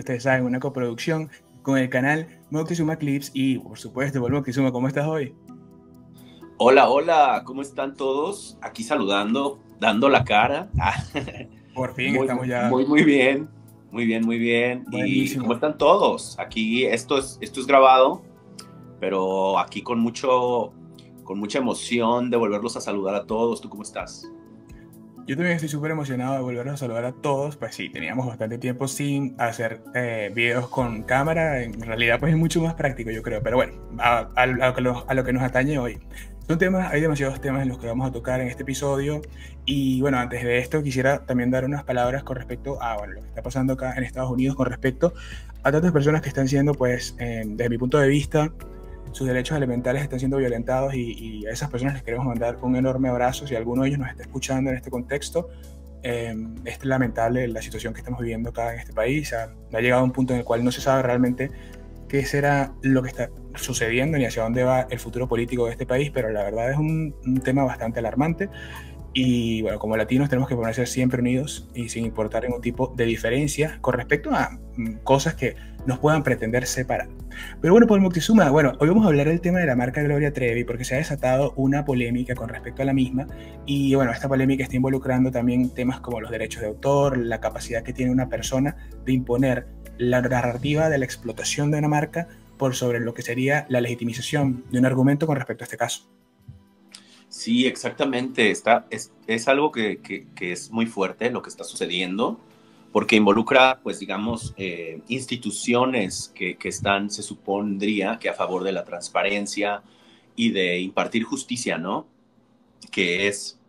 ustedes saben, una coproducción con el canal Moctezuma Clips y, por supuesto, por Moctezuma, ¿cómo estás hoy? Hola, hola, ¿cómo están todos? Aquí saludando, dando la cara. Por fin Muy, estamos ya. muy bien, muy bien, muy bien. ¿Y cómo Buenísimo. están todos? Aquí esto es grabado, pero aquí con mucha emoción de volverlos a saludar a todos. ¿Tú cómo estás? Yo también estoy súper emocionado de volver a saludar a todos. Pues sí, teníamos bastante tiempo sin hacer videos con cámara. En realidad, pues es mucho más práctico, yo creo. Pero bueno, a lo que nos atañe hoy. Son temas, hay demasiados temas en los que vamos a tocar en este episodio. Y bueno, antes de esto, quisiera también dar unas palabras con respecto a bueno, lo que está pasando acá en Estados Unidos, con respecto a tantas personas que están siendo, pues, desde mi punto de vista, sus derechos elementales están siendo violentados y a esas personas les queremos mandar un enorme abrazo. Si alguno de ellos nos está escuchando en este contexto, es lamentable la situación que estamos viviendo acá en este país. Ha llegado a un punto en el cual no se sabe realmente qué será lo que está sucediendo ni hacia dónde va el futuro político de este país, pero la verdad es un tema bastante alarmante. Y bueno, como latinos tenemos que permanecer siempre unidos y sin importar ningún tipo de diferencia con respecto a cosas que nos puedan pretender separar. Pero bueno, por Moctezuma, bueno, hoy vamos a hablar del tema de la marca Gloria Trevi porque se ha desatado una polémica con respecto a la misma y bueno, esta polémica está involucrando también temas como los derechos de autor, la capacidad que tiene una persona de imponer la narrativa de la explotación de una marca por sobre lo que sería la legitimización de un argumento con respecto a este caso. Sí, exactamente. Es algo que es muy fuerte lo que está sucediendo, porque involucra, pues, digamos, instituciones que están, se supondría, que a favor de la transparencia y de impartir justicia, ¿no? Que es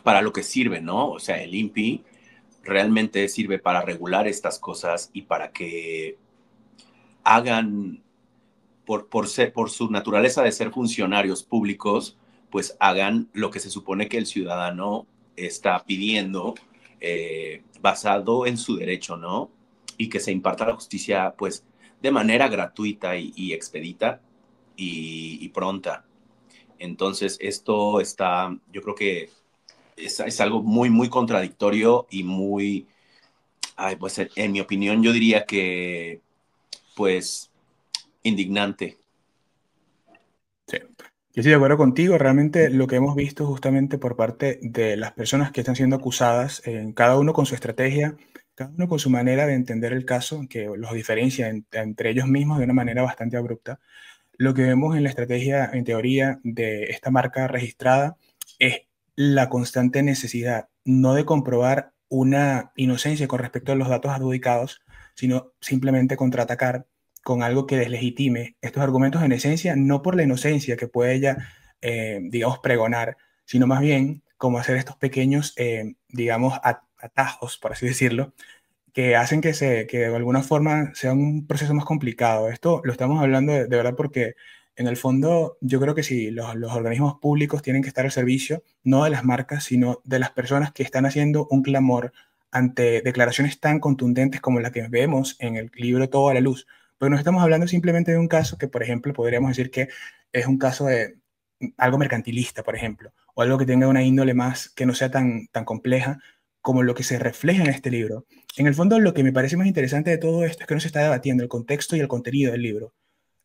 para lo que sirve, ¿no? O sea, el INPI realmente sirve para regular estas cosas y para que hagan, por su naturaleza de ser funcionarios públicos, pues hagan lo que se supone que el ciudadano está pidiendo, basado en su derecho, ¿no? Y que se imparta la justicia, pues, de manera gratuita y expedita y pronta. Entonces, esto está, yo creo que es algo muy, muy contradictorio y muy, ay, pues en mi opinión, yo diría que, pues, indignante. Sí. Yo estoy de acuerdo contigo. Realmente lo que hemos visto justamente por parte de las personas que están siendo acusadas, cada uno con su estrategia, cada uno con su manera de entender el caso, que los diferencia entre ellos mismos de una manera bastante abrupta. Lo que vemos en la estrategia, en teoría, de esta marca registrada es la constante necesidad, no de comprobar una inocencia con respecto a los datos adjudicados, sino simplemente contraatacar con algo que deslegitime estos argumentos en esencia, no por la inocencia que puede ella, digamos, pregonar, sino más bien como hacer estos pequeños, digamos, atajos, por así decirlo, que hacen que de alguna forma sea un proceso más complicado. Esto lo estamos hablando de verdad porque en el fondo yo creo que sí, los organismos públicos tienen que estar al servicio no de las marcas, sino de las personas que están haciendo un clamor ante declaraciones tan contundentes como la que vemos en el libro Todo a la Luz. Porque no estamos hablando simplemente de un caso que, por ejemplo, podríamos decir que es un caso de algo mercantilista, por ejemplo, o algo que tenga una índole más que no sea tan compleja como lo que se refleja en este libro. En el fondo, lo que me parece más interesante de todo esto es que no se está debatiendo el contexto y el contenido del libro.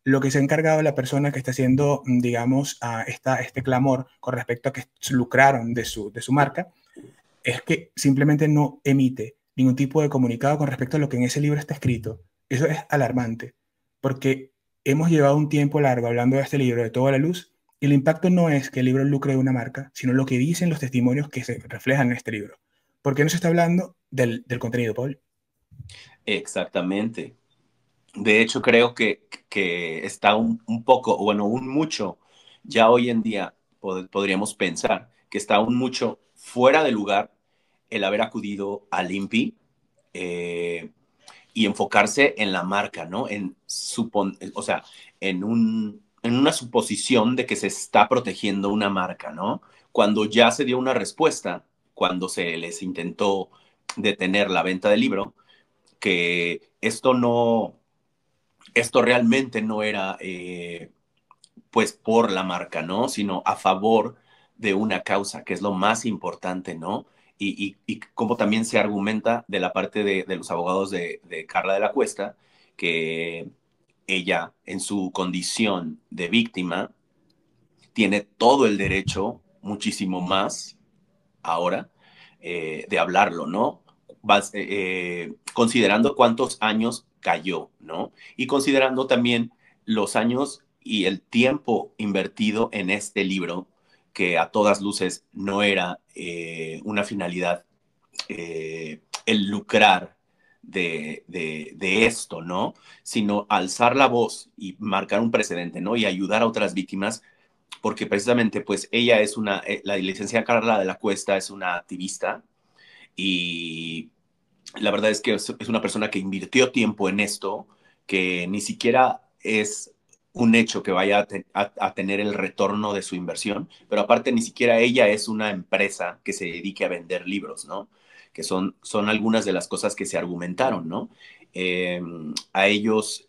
Lo que se ha encargado la persona que está haciendo, digamos, este clamor con respecto a que lucraron de su marca, es que simplemente no emite ningún tipo de comunicado con respecto a lo que en ese libro está escrito. Eso es alarmante, porque hemos llevado un tiempo largo hablando de este libro, de Toda la Luz, y el impacto no es que el libro lucre de una marca, sino lo que dicen los testimonios que se reflejan en este libro. ¿Por qué no se está hablando del contenido, Paul? Exactamente. De hecho, creo que está un poco, bueno, un mucho, ya hoy en día podríamos pensar que está un mucho fuera de lugar el haber acudido al INPI, eh, y enfocarse en la marca, ¿no? O sea, en una suposición de que se está protegiendo una marca, ¿no? Cuando ya se dio una respuesta, cuando se les intentó detener la venta del libro, que esto realmente no era, pues por la marca, ¿no? Sino a favor de una causa, que es lo más importante, ¿no? y cómo también se argumenta de la parte de los abogados de Carla de la Cuesta, que ella, en su condición de víctima, tiene todo el derecho, muchísimo más ahora, de hablarlo, ¿no? Considerando cuántos años cayó, ¿no? Y considerando también los años y el tiempo invertido en este libro, que a todas luces no era una finalidad el lucrar de esto, ¿no? Sino alzar la voz y marcar un precedente, ¿no? Y ayudar a otras víctimas, porque precisamente, pues, ella es la licenciada Carla de la Cuesta es una activista y la verdad es que es una persona que invirtió tiempo en esto, que ni siquiera es un hecho que vaya a tener el retorno de su inversión, pero aparte ni siquiera ella es una empresa que se dedique a vender libros, ¿no? Que son algunas de las cosas que se argumentaron, ¿no? Eh, a ellos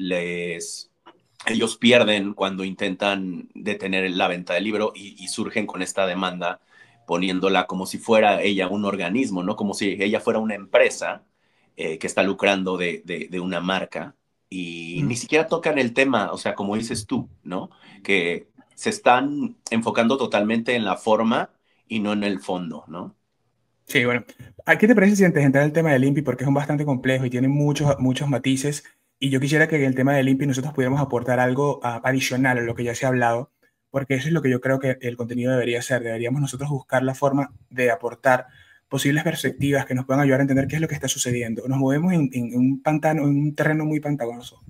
pierden cuando intentan detener la venta del libro y surgen con esta demanda poniéndola como si fuera ella un organismo, ¿no? Como si ella fuera una empresa que está lucrando de una marca y ni Mm. siquiera tocan el tema, o sea, como dices tú, ¿no? Que se están enfocando totalmente en la forma y no en el fondo, ¿no? Sí, bueno, ¿a qué te parece si antes de entrar al tema del INPI, porque es un bastante complejo y tiene muchos matices, y yo quisiera que en el tema del INPI nosotros pudiéramos aportar algo adicional a lo que ya se ha hablado, porque eso es lo que yo creo que el contenido debería ser. Deberíamos nosotros buscar la forma de aportar posibles perspectivas que nos puedan ayudar a entender qué es lo que está sucediendo. Nos movemos en un pantano, en un terreno muy pantanoso,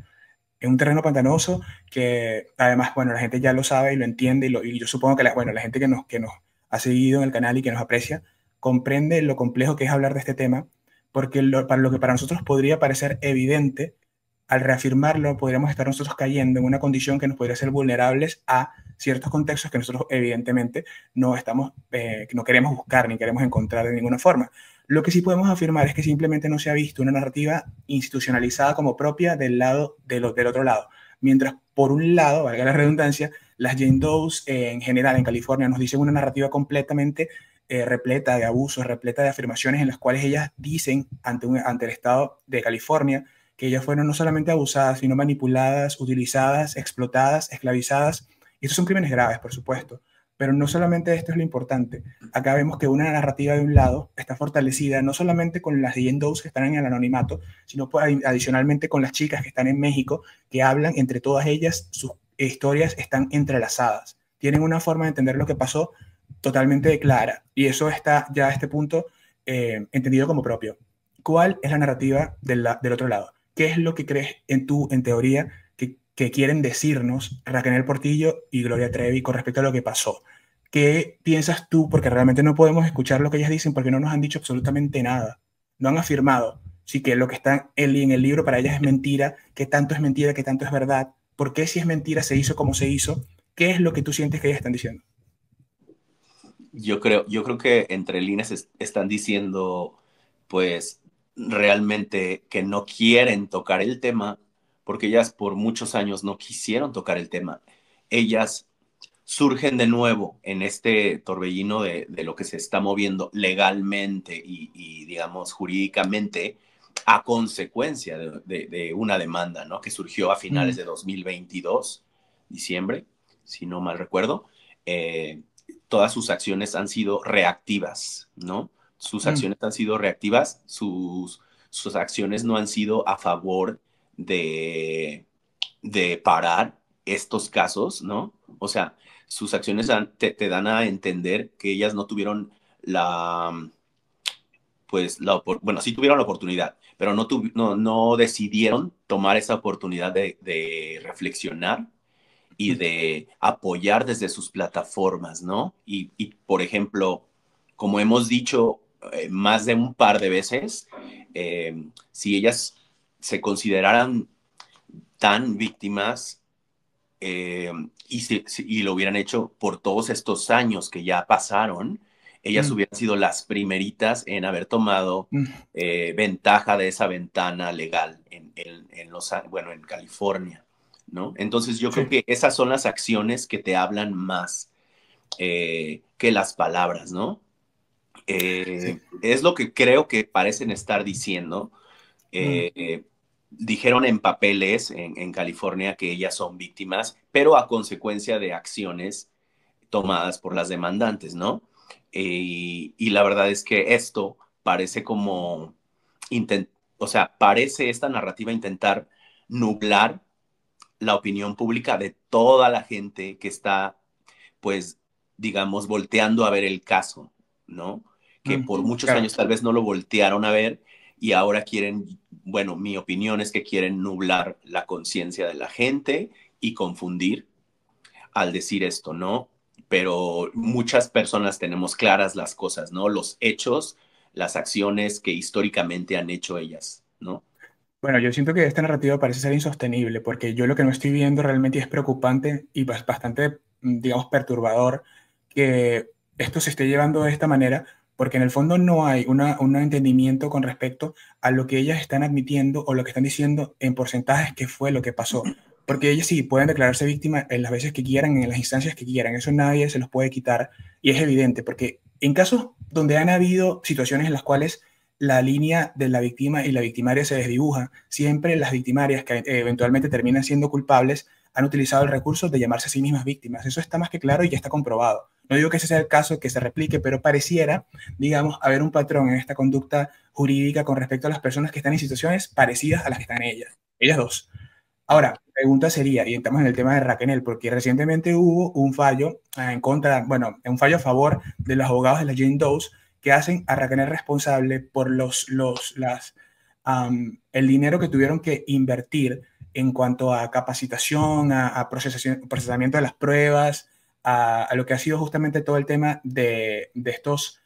en un terreno pantanoso que además, bueno, la gente ya lo sabe y lo entiende y yo supongo que bueno, la gente que nos ha seguido en el canal y que nos aprecia comprende lo complejo que es hablar de este tema, porque para lo que para nosotros podría parecer evidente, al reafirmarlo podríamos estar nosotros cayendo en una condición que nos podría ser vulnerables a ciertos contextos que nosotros evidentemente no estamos, no queremos buscar ni queremos encontrar de ninguna forma. Lo que sí podemos afirmar es que simplemente no se ha visto una narrativa institucionalizada como propia del lado del otro lado. Mientras por un lado, valga la redundancia, las Jane Does en general en California nos dicen una narrativa completamente repleta de abusos, repleta de afirmaciones en las cuales ellas dicen ante el Estado de California que ellas fueron no solamente abusadas, sino manipuladas, utilizadas, explotadas, esclavizadas. Y estos son crímenes graves, por supuesto. Pero no solamente esto es lo importante. Acá vemos que una narrativa de un lado está fortalecida no solamente con las D&Ds que están en el anonimato, sino pues, adicionalmente con las chicas que están en México, que hablan entre todas ellas, sus historias están entrelazadas. Tienen una forma de entender lo que pasó totalmente clara. Y eso está ya a este punto entendido como propio. ¿Cuál es la narrativa del otro lado? ¿Qué es lo que crees en teoría, que quieren decirnos Raquel Portillo y Gloria Trevi con respecto a lo que pasó? ¿Qué piensas tú? Porque realmente no podemos escuchar lo que ellas dicen porque no nos han dicho absolutamente nada. No han afirmado. Sí que lo que está en el libro para ellas es mentira, qué tanto es mentira, qué tanto es verdad. ¿Por qué si es mentira se hizo como se hizo? ¿Qué es lo que tú sientes que ellas están diciendo? Yo creo que entre líneas están diciendo, pues, realmente que no quieren tocar el tema, porque ellas por muchos años no quisieron tocar el tema. Ellas surgen de nuevo en este torbellino de lo que se está moviendo legalmente y, digamos, jurídicamente a consecuencia de una demanda, ¿no? Que surgió a finales Mm, de 2022, diciembre, si no mal recuerdo. Eh, Todas sus acciones han sido reactivas, ¿no? Sus mm, acciones han sido reactivas, sus acciones no han sido a favor de, de parar estos casos, ¿no? O sea, sus acciones te dan a entender que ellas no tuvieron la, pues, bueno, sí tuvieron la oportunidad, pero no decidieron tomar esa oportunidad de reflexionar y mm, de apoyar desde sus plataformas, ¿no? Por ejemplo, como hemos dicho más de un par de veces, si ellas se consideraran tan víctimas y lo hubieran hecho por todos estos años que ya pasaron, ellas mm, hubieran sido las primeritas en haber tomado mm. ventaja de esa ventana legal bueno, en California, ¿no? Entonces yo creo Sí. que esas son las acciones que te hablan más que las palabras, ¿no? Sí. Es lo que creo que parecen estar diciendo. Mm, Dijeron en papeles en California que ellas son víctimas, pero a consecuencia de acciones tomadas por las demandantes, ¿no? Y la verdad es que esto parece como, o sea, parece esta narrativa intentar nublar la opinión pública de toda la gente que está, pues, digamos, volteando a ver el caso, ¿no? Que por muchos claro. años tal vez no lo voltearon a ver y ahora quieren, bueno, mi opinión es que quieren nublar la conciencia de la gente y confundir al decir esto, ¿no? Pero muchas personas tenemos claras las cosas, ¿no? Los hechos, las acciones que históricamente han hecho ellas, ¿no? Bueno, yo siento que esta narrativa parece ser insostenible, porque yo lo que no estoy viendo realmente es preocupante y bastante, digamos, perturbador que esto se esté llevando de esta manera, porque en el fondo no hay un entendimiento con respecto a lo que ellas están admitiendo o lo que están diciendo en porcentajes que fue lo que pasó. Porque ellas sí pueden declararse víctimas en las veces que quieran, en las instancias que quieran, eso nadie se los puede quitar y es evidente, porque en casos donde han habido situaciones en las cuales la línea de la víctima y la victimaria se desdibuja. Siempre las victimarias que eventualmente terminan siendo culpables han utilizado el recurso de llamarse a sí mismas víctimas. Eso está más que claro y ya está comprobado. No digo que ese sea el caso que se replique, pero pareciera, digamos, haber un patrón en esta conducta jurídica con respecto a las personas que están en situaciones parecidas a las que están ellas dos. Ahora, la pregunta sería, y entramos en el tema de Raquel, porque recientemente hubo un fallo en contra, bueno, un fallo a favor de los abogados de la Jane Doe que hacen a Raquel responsable por el dinero que tuvieron que invertir en cuanto a capacitación, a procesamiento de las pruebas, a lo que ha sido justamente todo el tema de estos,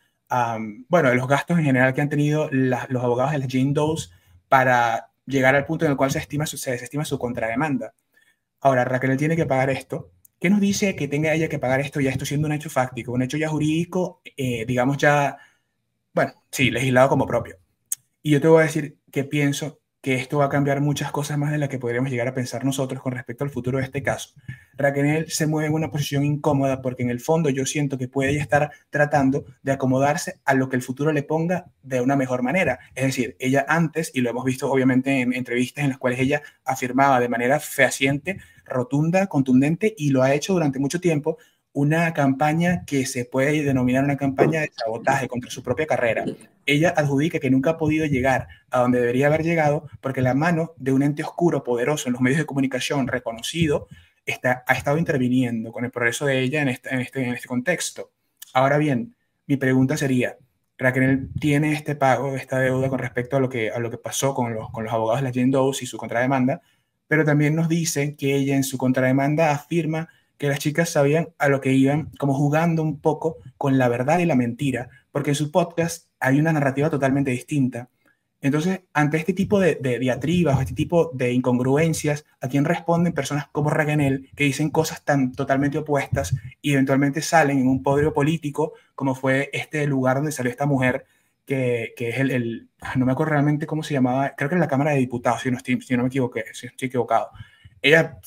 bueno, de los gastos en general que han tenido los abogados de la Jane Doe para llegar al punto en el cual se desestima su contrademanda. Ahora, Raquel tiene que pagar esto. ¿Qué nos dice que tenga ella que pagar esto ya esto siendo un hecho fáctico, un hecho ya jurídico, digamos ya, bueno, sí, legislado como propio? Y yo te voy a decir que pienso que esto va a cambiar muchas cosas más de las que podríamos llegar a pensar nosotros con respecto al futuro de este caso. Raquel se mueve en una posición incómoda porque en el fondo yo siento que puede ella estar tratando de acomodarse a lo que el futuro le ponga de una mejor manera. Es decir, ella antes, y lo hemos visto obviamente en entrevistas en las cuales ella afirmaba de manera fehaciente, rotunda, contundente, y lo ha hecho durante mucho tiempo, una campaña que se puede denominar una campaña de sabotaje contra su propia carrera. Ella adjudica que nunca ha podido llegar a donde debería haber llegado porque la mano de un ente oscuro poderoso en los medios de comunicación reconocido ha estado interviniendo con el progreso de ella en este contexto. Ahora bien, mi pregunta sería, Raquel tiene este pago, esta deuda con respecto a lo que pasó con los abogados de la Jane Doe y su contrademanda, pero también nos dice que ella en su contrademanda afirma que las chicas sabían a lo que iban, como jugando un poco con la verdad y la mentira, porque en su podcast hay una narrativa totalmente distinta. Entonces, ante este tipo de diatribas o este tipo de incongruencias, ¿a quién responden personas como Raquel que dicen cosas tan totalmente opuestas y eventualmente salen en un podio político, como fue este lugar donde salió esta mujer, que es no me acuerdo realmente cómo se llamaba, creo que en la Cámara de Diputados, si no me equivoqué, si estoy equivocado. Ella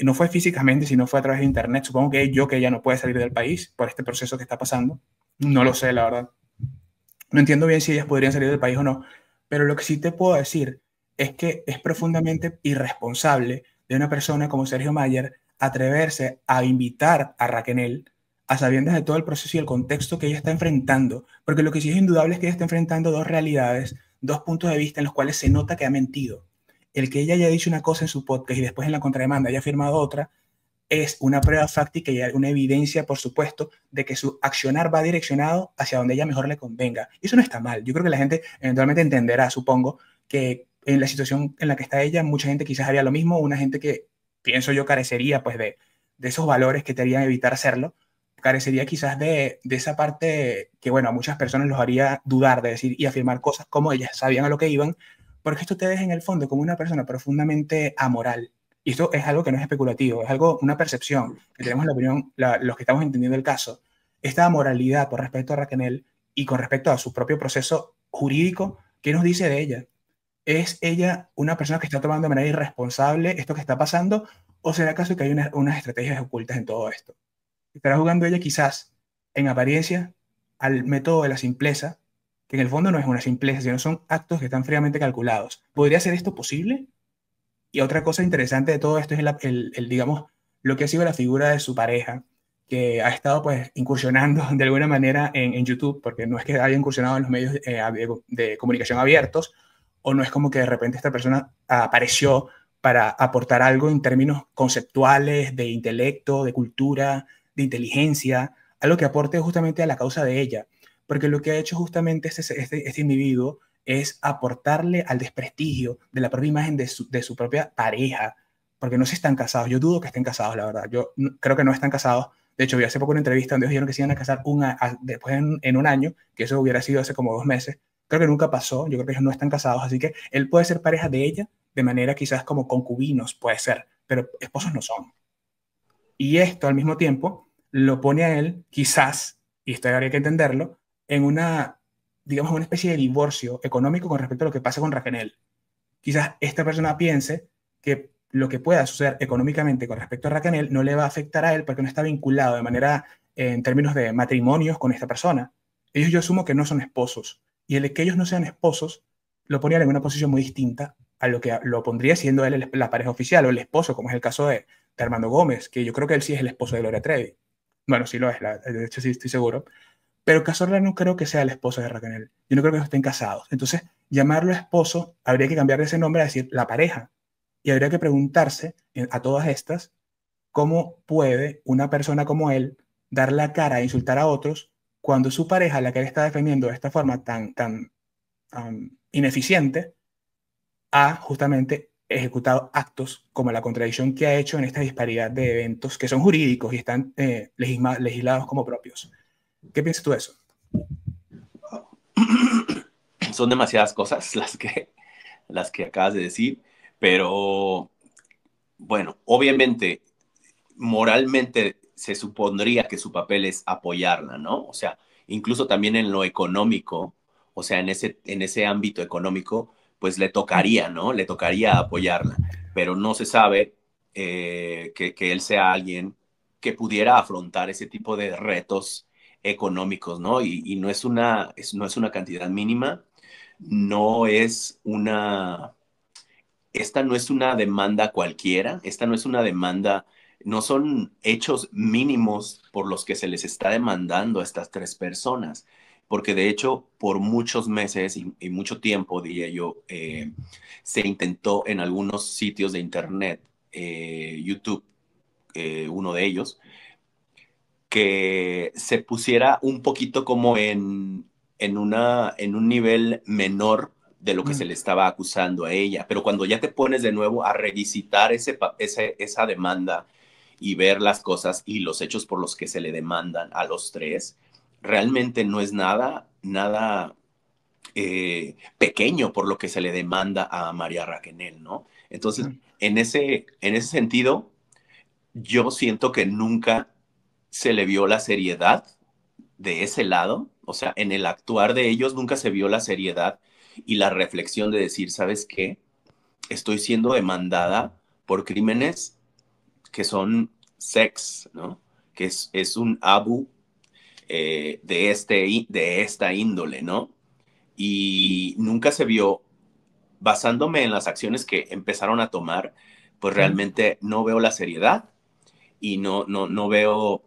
no fue físicamente, sino fue a través de internet. Supongo que ella no puede salir del país por este proceso que está pasando. No lo sé, la verdad. No entiendo bien si ellas podrían salir del país o no, pero lo que sí te puedo decir es que es profundamente irresponsable de una persona como Sergio Mayer atreverse a invitar a Raquel a sabiendas de todo el proceso y el contexto que ella está enfrentando, porque lo que sí es indudable es que ella está enfrentando dos realidades, dos puntos de vista en los cuales se nota que ha mentido. El que ella haya dicho una cosa en su podcast y después en la contrademanda haya afirmado otra, es una prueba fáctica y una evidencia, por supuesto, de que su accionar va direccionado hacia donde ella mejor le convenga. Y eso no está mal. Yo creo que la gente eventualmente entenderá, supongo, que en la situación en la que está ella, mucha gente quizás haría lo mismo, una gente que pienso yo carecería pues de esos valores que te harían evitar hacerlo, carecería quizás de esa parte que, bueno, a muchas personas los haría dudar de decir y afirmar cosas como ellas sabían a lo que iban, porque esto te deja en el fondo como una persona profundamente amoral. Y esto es algo que no es especulativo, es algo, una percepción, que tenemos la opinión, los que estamos entendiendo el caso. Esta moralidad con respecto a Raquel y con respecto a su propio proceso jurídico, ¿qué nos dice de ella? ¿Es ella una persona que está tomando de manera irresponsable esto que está pasando? ¿O será acaso que hay unas estrategias ocultas en todo esto? ¿Estará jugando ella quizás en apariencia al método de la simpleza, que en el fondo no es una simpleza, sino son actos que están fríamente calculados. ¿Podría ser esto posible? Y otra cosa interesante de todo esto es digamos, lo que ha sido la figura de su pareja, que ha estado pues incursionando de alguna manera en YouTube, porque no es que haya incursionado en los medios de comunicación abiertos, o no es como que de repente esta persona apareció para aportar algo en términos conceptuales, de intelecto, de cultura, de inteligencia, algo que aporte justamente a la causa de ella. Porque lo que ha hecho justamente este individuo es aportarle al desprestigio de la propia imagen de su propia pareja, porque no sé si están casados. Yo dudo que estén casados, la verdad. Yo creo que no están casados. De hecho, vi hace poco una entrevista donde dijeron que se iban a casar después en un año, que eso hubiera sido hace como 2 meses. Creo que nunca pasó. Yo creo que ellos no están casados, así que él puede ser pareja de ella de manera quizás como concubinos, puede ser, pero esposos no son. Y esto al mismo tiempo lo pone a él, quizás, y esto habría que entenderlo, en una, digamos, una especie de divorcio económico con respecto a lo que pasa con Raquel. Quizás esta persona piense que lo que pueda suceder económicamente con respecto a Raquel no le va a afectar a él porque no está vinculado de manera, en términos de matrimonios con esta persona. Ellos yo asumo que no son esposos. Y el que ellos no sean esposos lo ponía en una posición muy distinta a lo que lo pondría siendo él la pareja oficial o el esposo, como es el caso de Armando Gómez, que yo creo que él sí es el esposo de Gloria Trevi. Bueno, sí lo es, de hecho sí estoy seguro. Pero Cazorla no creo que sea el esposo de Raquel. Yo no creo que ellos estén casados. Entonces, llamarlo esposo, habría que cambiar ese nombre a decir la pareja. Y habría que preguntarse a todas estas, ¿cómo puede una persona como él dar la cara a insultar a otros cuando su pareja, la que él está defendiendo de esta forma tan ineficiente, ha justamente ejecutado actos como la contradicción que ha hecho en esta disparidad de eventos que son jurídicos y están legislados como propios? ¿Qué piensas tú de eso? Son demasiadas cosas las que acabas de decir, pero bueno, obviamente, moralmente se supondría que su papel es apoyarla, ¿no? O sea, incluso también en lo económico, o sea, en ese ámbito económico, pues le tocaría, ¿no? Le tocaría apoyarla, pero no se sabe que él sea alguien que pudiera afrontar ese tipo de retos económicos, ¿no? Y no es no es una cantidad mínima, no es esta no es una demanda cualquiera, esta no es una demanda, no son hechos mínimos por los que se les está demandando a estas tres personas, porque de hecho por muchos meses y mucho tiempo, diría yo, se intentó en algunos sitios de internet, YouTube, uno de ellos, que se pusiera un poquito como en un nivel menor de lo que se Mm. le estaba acusando a ella. Pero cuando ya te pones de nuevo a revisitar esa demanda y ver las cosas y los hechos por los que se le demandan a los tres, realmente no es nada pequeño por lo que se le demanda a María Raquel, ¿no? Entonces, Mm. en ese sentido, yo siento que nunca se le vio la seriedad de ese lado, o sea, en el actuar de ellos nunca se vio la seriedad y la reflexión de decir, ¿sabes qué? Estoy siendo demandada por crímenes que son sex, ¿no? Que es un abu de esta índole, ¿no? Y nunca se vio, basándome en las acciones que empezaron a tomar, pues Mm. realmente no veo la seriedad y no veo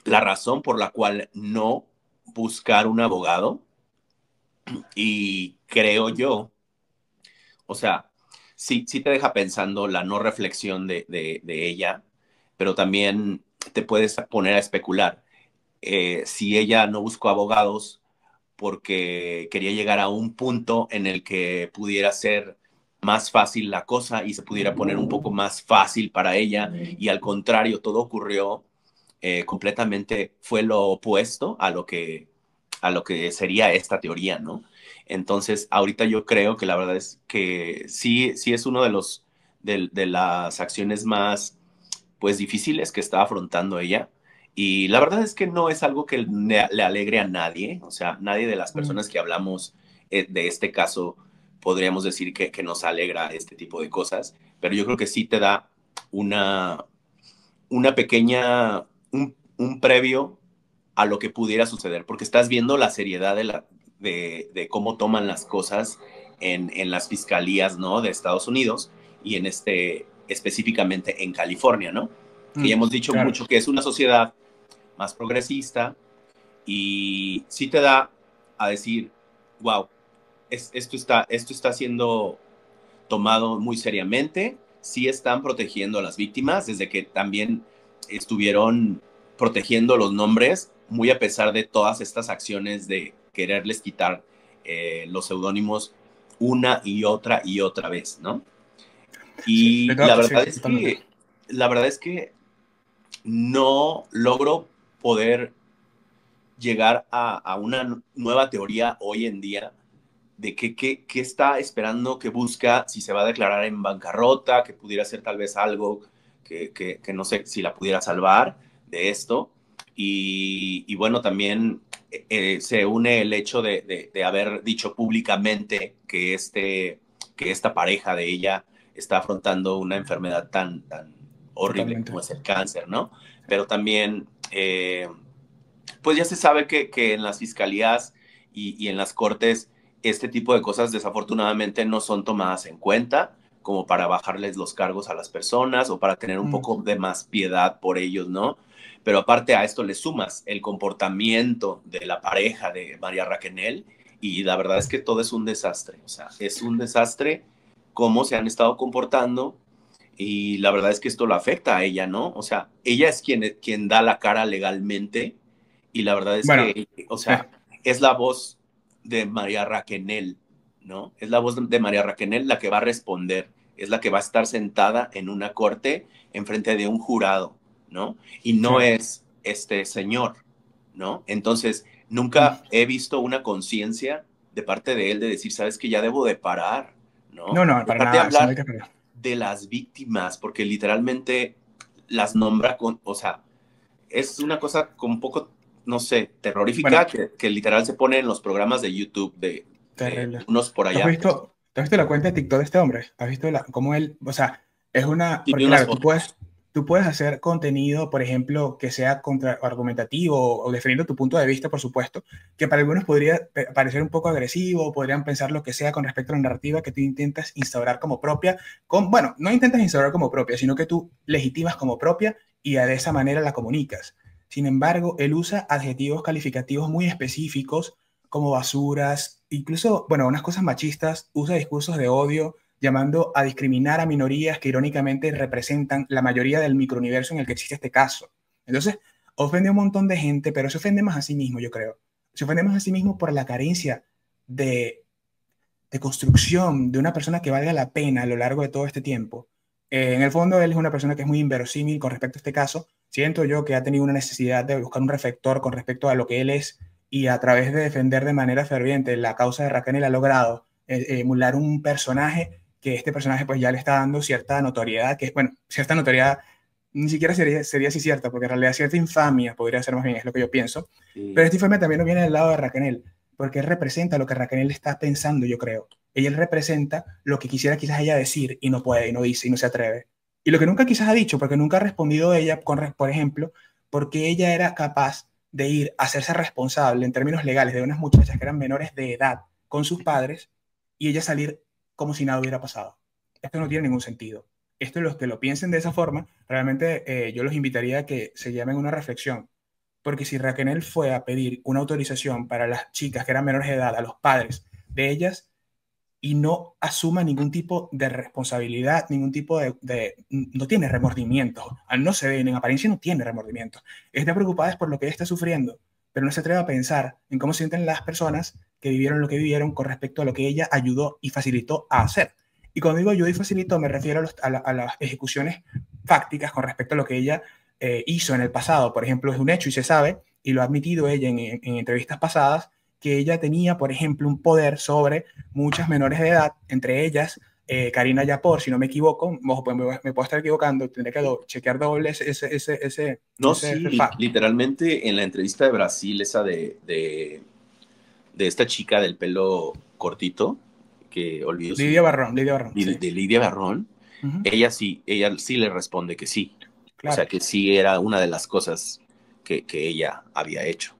la razón por la cual no buscar un abogado. Y creo yo, o sea, sí te deja pensando la no reflexión de ella, pero también te puedes poner a especular. Si ella no buscó abogados porque quería llegar a un punto en el que pudiera ser más fácil la cosa y se pudiera poner un poco más fácil para ella, y al contrario, todo ocurrió completamente, fue lo opuesto a lo que sería esta teoría, ¿no? Entonces, ahorita yo creo que la verdad es que sí es uno de de las acciones más, pues, difíciles que está afrontando ella. Y la verdad es que no es algo que le alegre a nadie, o sea, nadie de las Mm. personas que hablamos de este caso podríamos decir que nos alegra este tipo de cosas, pero yo creo que sí te da una pequeña, un previo a lo que pudiera suceder, porque estás viendo la seriedad de cómo toman las cosas en las fiscalías, ¿no? De Estados Unidos y específicamente en California, ¿no? Que ya hemos dicho Claro. mucho que es una sociedad más progresista y sí te da a decir, wow, esto está siendo tomado muy seriamente, sí están protegiendo a las víctimas, desde que también estuvieron protegiendo los nombres, muy a pesar de todas estas acciones de quererles quitar los seudónimos una y otra vez, ¿no? Sí, Y sí, totalmente. la verdad es que no logro poder llegar a una nueva teoría hoy en día de qué está esperando, que busca, si se va a declarar en bancarrota, que pudiera ser tal vez algo que no sé si la pudiera salvar de esto. Y bueno, también se une el hecho de haber dicho públicamente que esta pareja de ella está afrontando una enfermedad tan horrible como Totalmente. es el cáncer, ¿no? Pero también, pues ya se sabe que en las fiscalías y en las cortes este tipo de cosas desafortunadamente no son tomadas en cuenta como para bajarles los cargos a las personas o para tener un Mm. poco de más piedad por ellos, ¿no? Pero aparte a esto le sumas el comportamiento de la pareja de María Raquenel y la verdad es que todo es un desastre, o sea, es un desastre cómo se han estado comportando y la verdad es que esto lo afecta a ella, ¿no? O sea, ella es quien da la cara legalmente y la verdad es Bueno, que, o sí. sea, es la voz de María Raquenel, ¿no? Es la voz de María Raquenel la que va a responder, es la que va a estar sentada en una corte enfrente de un jurado, ¿no? Y Sí. no es este señor, ¿no? Entonces, Mm. nunca he visto una conciencia de parte de él de decir, sabes que ya debo de parar, ¿no? No, no, para Dejar de nada, eso no hay hablar que esperar. de las víctimas, porque literalmente las nombra con, o sea, es una cosa con un poco, no sé, terrorífica, Bueno, que literal se pone en los programas de YouTube de terrible. unos por ¿Tú allá. has visto la cuenta de TikTok de este hombre? ¿Has visto cómo él, o sea, es una, Sí, vi porque unas claro, fotos. tú puedes hacer contenido, por ejemplo, que sea argumentativo o defendiendo tu punto de vista, por supuesto, que para algunos podría parecer un poco agresivo, podrían pensar lo que sea con respecto a la narrativa que tú intentas instaurar como propia, bueno, no intentas instaurar como propia, sino que tú legitimas como propia y de esa manera la comunicas. Sin embargo, él usa adjetivos calificativos muy específicos como basuras, incluso, bueno, unas cosas machistas, usa discursos de odio, llamando a discriminar a minorías que irónicamente representan la mayoría del microuniverso en el que existe este caso. Entonces, ofende a un montón de gente, pero se ofende más a sí mismo, yo creo. Se ofende más a sí mismo por la carencia de, de construcción de una persona que valga la pena a lo largo de todo este tiempo. En el fondo, él es una persona que es muy inverosímil con respecto a este caso. Siento yo que ha tenido una necesidad de buscar un reflector con respecto a lo que él es y a través de defender de manera ferviente la causa de Raquel ha logrado emular un personaje que este personaje pues ya le está dando cierta notoriedad, que bueno, cierta notoriedad ni siquiera sería así cierta, porque en realidad cierta infamia podría ser más bien, es lo que yo pienso. Pero Sí, esta infamia también no viene del lado de Raquel, porque él representa lo que Raquel está pensando, yo creo. Ella representa lo que quisiera quizás ella decir y no puede, y no dice, y no se atreve. Y lo que nunca quizás ha dicho, porque nunca ha respondido ella, por ejemplo, porque ella era capaz de ir a hacerse responsable en términos legales de unas muchachas que eran menores de edad con sus padres y ella salir como si nada hubiera pasado. Esto no tiene ningún sentido. Esto, los que lo piensen de esa forma, realmente yo los invitaría a que se llamen a una reflexión. Porque si Raquel fue a pedir una autorización para las chicas que eran menores de edad, a los padres de ellas, y no asuma ningún tipo de responsabilidad, ningún tipo no tiene remordimientos, no se ve, en apariencia no tiene remordimientos. Está preocupada es por lo que ella está sufriendo, pero no se atreve a pensar en cómo se sienten las personas que vivieron lo que vivieron con respecto a lo que ella ayudó y facilitó a hacer. Y cuando digo ayudó y facilitó, me refiero a las ejecuciones fácticas con respecto a lo que ella hizo en el pasado. Por ejemplo, es un hecho y se sabe, y lo ha admitido ella en entrevistas pasadas, que ella tenía, por ejemplo, un poder sobre muchas menores de edad, entre ellas Karina Yapor, si no me equivoco, pues me puedo estar equivocando, tendré que chequear doble no, ese sí, fact. literalmente en la entrevista de Brasil, esa de esta chica del pelo cortito, que olvido su nombre, Lidia Barrón, sí. de Lidia Barrón, Uh -huh. ella sí le responde que sí. O sea, Claro. que sí era una de las cosas que ella había hecho.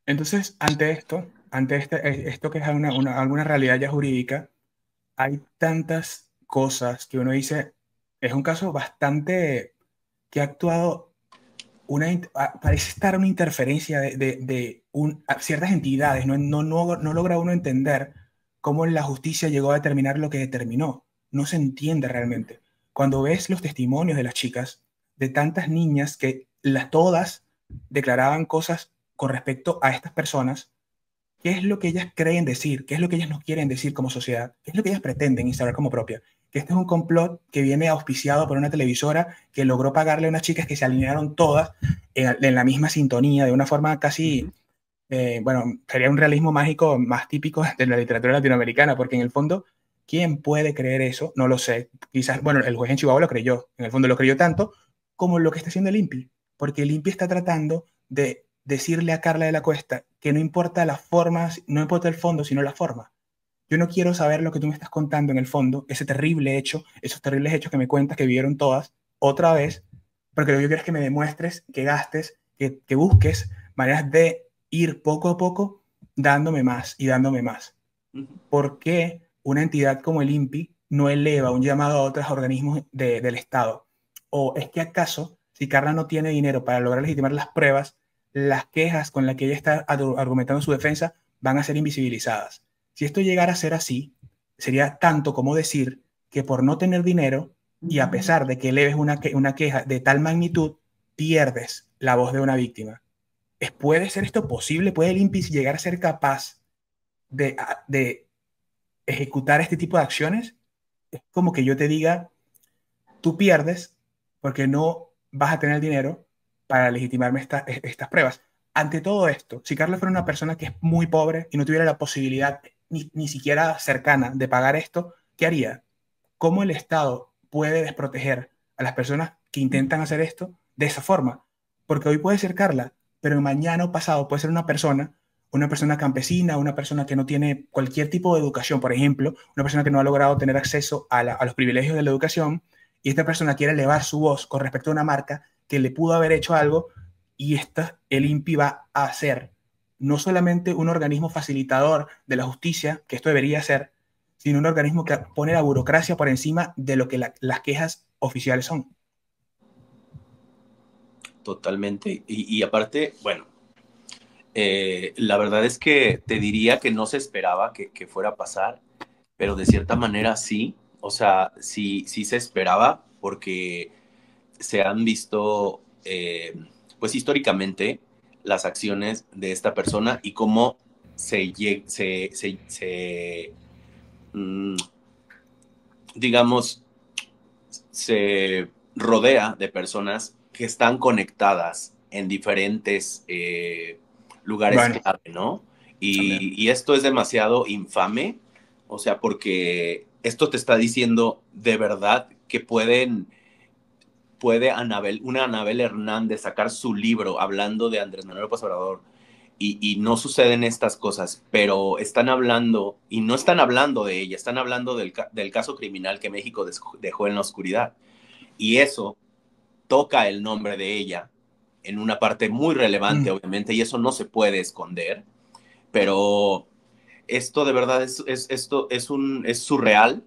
Entonces, ante esto, esto que es alguna realidad ya jurídica, hay tantas cosas que uno dice, es un caso bastante que ha actuado parece estar una interferencia de ciertas entidades, no logra uno entender cómo la justicia llegó a determinar lo que determinó, no se entiende realmente. Cuando ves los testimonios de las chicas, de tantas niñas que todas declaraban cosas con respecto a estas personas, qué es lo que ellas creen decir, qué es lo que ellas nos quieren decir como sociedad, qué es lo que ellas pretenden instaurar como propia. Que este es un complot que viene auspiciado por una televisora que logró pagarle a unas chicas que se alinearon todas en la misma sintonía, de una forma casi, bueno, sería un realismo mágico más típico de la literatura latinoamericana, porque en el fondo, ¿quién puede creer eso? No lo sé. Quizás, bueno, el juez en Chihuahua lo creyó, en el fondo lo creyó tanto como lo que está haciendo el INPI, porque el INPI está tratando de decirle a Carla de la Cuesta que no importa las formas, no importa el fondo, sino la forma. Yo no quiero saber lo que tú me estás contando en el fondo, ese terrible hecho, esos terribles hechos que me cuentas que vivieron todas, otra vez, porque lo que yo quiero es que me demuestres, que gastes, que busques maneras de ir poco a poco dándome más y dándome más. ¿Por qué una entidad como el INPI no eleva un llamado a otros organismos del Estado? ¿O es que acaso, si Carla no tiene dinero para lograr legitimar las pruebas, las quejas con las que ella está argumentando su defensa van a ser invisibilizadas? Si esto llegara a ser así, sería tanto como decir que por no tener dinero y a pesar de que eleves una queja de tal magnitud, pierdes la voz de una víctima. ¿Puede ser esto posible? ¿Puede el INPI llegar a ser capaz de ejecutar este tipo de acciones? Es como que yo te diga, tú pierdes porque no vas a tener dinero para legitimarme estas pruebas. Ante todo esto, si Carla fuera una persona que es muy pobre y no tuviera la posibilidad ni siquiera cercana de pagar esto, ¿qué haría? ¿Cómo el Estado puede desproteger a las personas que intentan hacer esto de esa forma? Porque hoy puede ser Carla, pero mañana o pasado puede ser una persona campesina, una persona que no tiene cualquier tipo de educación, por ejemplo, una persona que no ha logrado tener acceso a los privilegios de la educación, y esta persona quiere elevar su voz con respecto a una marca que le pudo haber hecho algo, y el INPI va a ser no solamente un organismo facilitador de la justicia, que esto debería ser, sino un organismo que pone la burocracia por encima de lo que las quejas oficiales son. Totalmente. Y aparte, bueno, la verdad es que te diría que no se esperaba que fuera a pasar, pero de cierta manera sí. O sea, sí, sí se esperaba porque se han visto, pues históricamente, las acciones de esta persona y cómo se mm, digamos, se rodea de personas que están conectadas en diferentes lugares Bueno, clave, ¿no? también. Y esto es demasiado infame, o sea, porque esto te está diciendo de verdad que puede una Anabel Hernández sacar su libro hablando de Andrés Manuel López Obrador y no suceden estas cosas, pero están hablando, y no están hablando de ella, están hablando del caso criminal que México dejó en la oscuridad. Y eso toca el nombre de ella en una parte muy relevante, Mm. obviamente, y eso no se puede esconder, pero esto de verdad esto es surreal,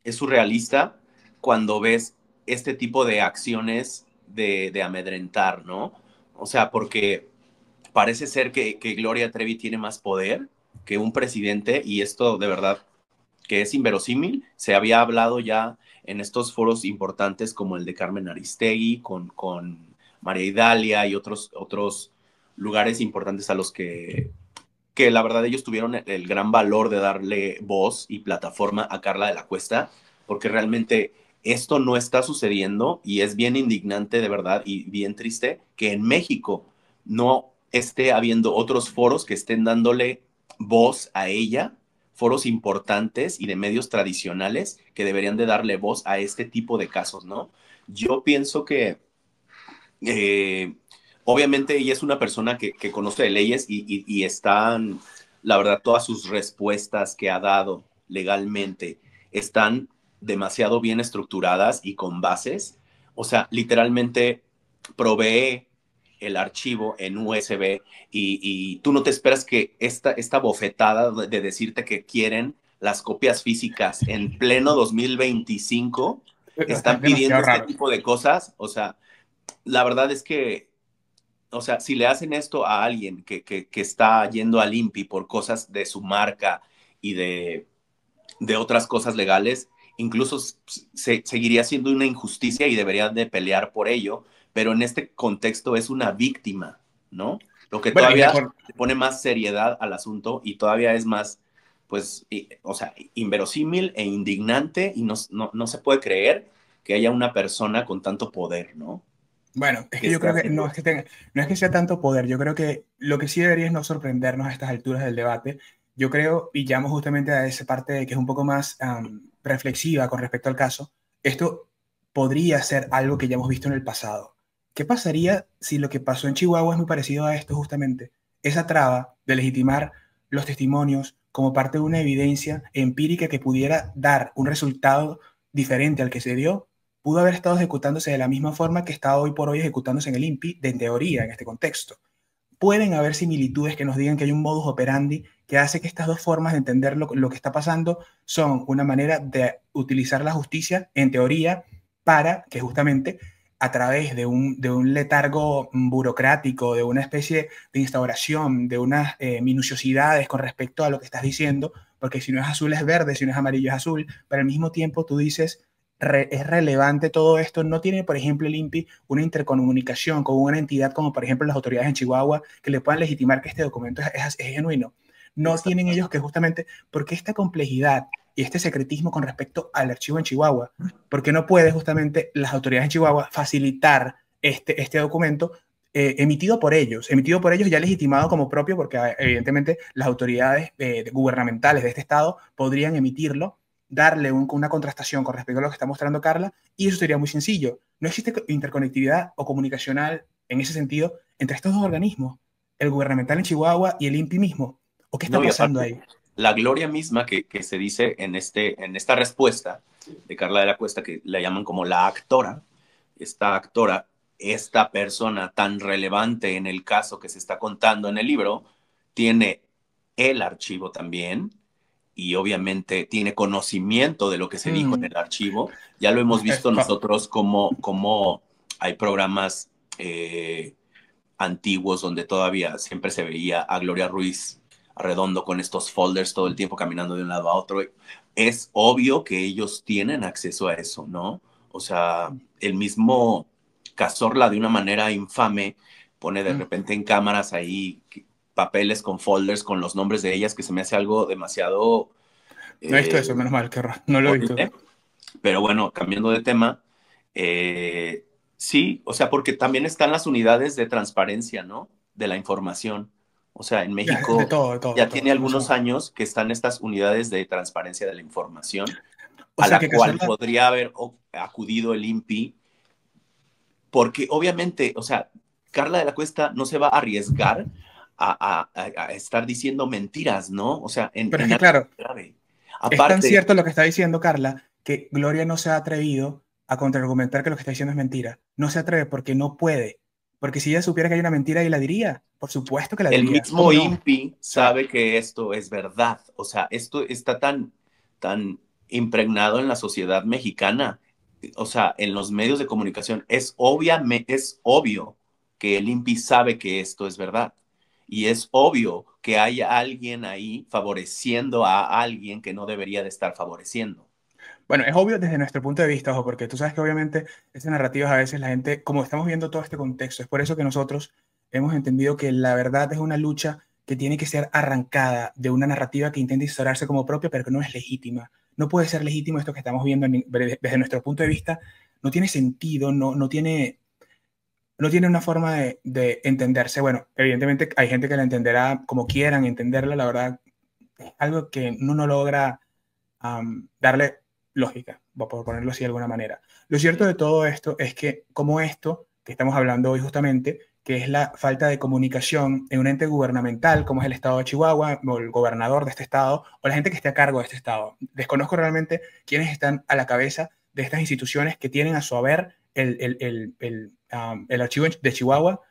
es surrealista cuando ves este tipo de acciones de amedrentar, ¿no? O sea, porque parece ser que Gloria Trevi tiene más poder que un presidente y esto de verdad que es inverosímil. Se había hablado ya en estos foros importantes como el de Carmen Aristegui, con María Idalia y otros lugares importantes a los que la verdad ellos tuvieron el gran valor de darle voz y plataforma a Carla de la Cuesta, porque realmente esto no está sucediendo y es bien indignante de verdad y bien triste que en México no esté habiendo otros foros que estén dándole voz a ella, foros importantes y de medios tradicionales que deberían de darle voz a este tipo de casos, ¿no? Yo pienso que eh, obviamente ella es una persona que conoce de leyes y están, la verdad, todas sus respuestas que ha dado legalmente están demasiado bien estructuradas y con bases. O sea, literalmente provee el archivo en USB y tú no te esperas que esta bofetada de decirte que quieren las copias físicas en pleno 2025 están pidiendo Demasiado este raro. tipo de cosas. O sea, la verdad es que, o sea, si le hacen esto a alguien que está yendo al INPI por cosas de su marca y de otras cosas legales, incluso seguiría siendo una injusticia y deberían de pelear por ello, pero en este contexto es una víctima, ¿no? Lo que Bueno, todavía le pone más seriedad al asunto y todavía es más, pues, o sea, inverosímil e indignante y no se puede creer que haya una persona con tanto poder, ¿no? bueno, es Que que yo esté creo que haciendo. no es que sea tanto poder, yo creo que lo que sí debería es no sorprendernos a estas alturas del debate. Yo creo, y llamo justamente a esa parte que es un poco más reflexiva con respecto al caso, esto podría ser algo que ya hemos visto en el pasado. ¿Qué pasaría si lo que pasó en Chihuahua es muy parecido a esto justamente? Esa traba de legitimar los testimonios como parte de una evidencia empírica que pudiera dar un resultado diferente al que se dio pudo haber estado ejecutándose de la misma forma que está hoy por hoy ejecutándose en el INPI, de teoría, en este contexto. Pueden haber similitudes que nos digan que hay un modus operandi que hace que estas dos formas de entender lo que está pasando son una manera de utilizar la justicia, en teoría, para que justamente a través de un letargo burocrático, de una especie de instauración, de unas minuciosidades con respecto a lo que estás diciendo, porque si no es azul es verde, si no es amarillo es azul, pero al mismo tiempo tú dices es relevante todo esto. No tiene, por ejemplo, el INPI una intercomunicación con una entidad como, por ejemplo, las autoridades en Chihuahua que le puedan legitimar que este documento es genuino. No tienen ellos que justamente, porque esta complejidad y este secretismo con respecto al archivo en Chihuahua, porque no puede justamente las autoridades en Chihuahua facilitar este documento emitido por ellos ya legitimado como propio, porque evidentemente las autoridades gubernamentales de este estado podrían emitirlo, darle una contrastación con respecto a lo que está mostrando Carla, y eso sería muy sencillo. No existe interconectividad o comunicacional en ese sentido entre estos dos organismos, el gubernamental en Chihuahua y el INPI mismo. ¿O qué está No, y pasando aparte, ahí? la gloria misma que se dice en esta respuesta de Carla de la Cuesta, que la llaman como la actora, esta actora, esta persona tan relevante en el caso que se está contando en el libro, tiene el archivo también y obviamente tiene conocimiento de lo que se dijo en Mm, el archivo. Ya lo hemos visto esto. nosotros como hay programas antiguos donde todavía siempre se veía a Gloria Ruiz Arredondo con estos folders todo el tiempo caminando de un lado a otro. Es obvio que ellos tienen acceso a eso, ¿no? O sea, el mismo Cazorla de una manera infame pone de Mm. repente en cámaras ahí papeles con folders con los nombres de ellas que se me hace algo demasiado No he visto eh, eso, menos mal, qué horror. No lo he visto. horrible. Pero bueno, cambiando de tema, eh, sí, o sea, porque también están las unidades de transparencia, ¿no? De la información. O sea, en De México todo, de todo, de ya todo. tiene Somos, algunos años que están estas unidades de transparencia de la información, o a sea la que cual Cazorla, podría haber acudido el INPI, porque obviamente, o sea, Carla de la Cuesta no se va a arriesgar a estar diciendo mentiras, ¿no? O sea, pero es en que algo claro, grave. es tan Aparte, cierto lo que está diciendo Carla que Gloria no se ha atrevido a contraargumentar que lo que está diciendo es mentira. No se atreve porque no puede. Porque si ella supiera que hay una mentira, ella la diría. Por supuesto que la el diría. mismo ¿Cómo no? O INPI sea, sabe que esto es verdad. O sea, esto está tan impregnado en la sociedad mexicana, o sea, en los medios de comunicación. Es obvio que el INPI sabe que esto es verdad. Y es obvio que hay alguien ahí favoreciendo a alguien que no debería de estar favoreciendo. bueno, es obvio desde nuestro punto de vista, ojo, porque tú sabes que obviamente estas narrativas a veces la gente, como estamos viendo todo este contexto, es por eso que nosotros hemos entendido que la verdad es una lucha que tiene que ser arrancada de una narrativa que intenta instaurarse como propia, pero que no es legítima. No puede ser legítimo esto que estamos viendo desde nuestro punto de vista. No tiene sentido, no tiene una forma de entenderse. Bueno, evidentemente hay gente que la entenderá como quieran entenderla, la verdad, es algo que uno no logra darle lógica, por ponerlo así de alguna manera. Lo cierto de todo esto es que como esto que estamos hablando hoy justamente, que es la falta de comunicación en un ente gubernamental como es el estado de Chihuahua o el gobernador de este estado o la gente que esté a cargo de este estado. Desconozco realmente quiénes están a la cabeza de estas instituciones que tienen a su haber el archivo de Chihuahua,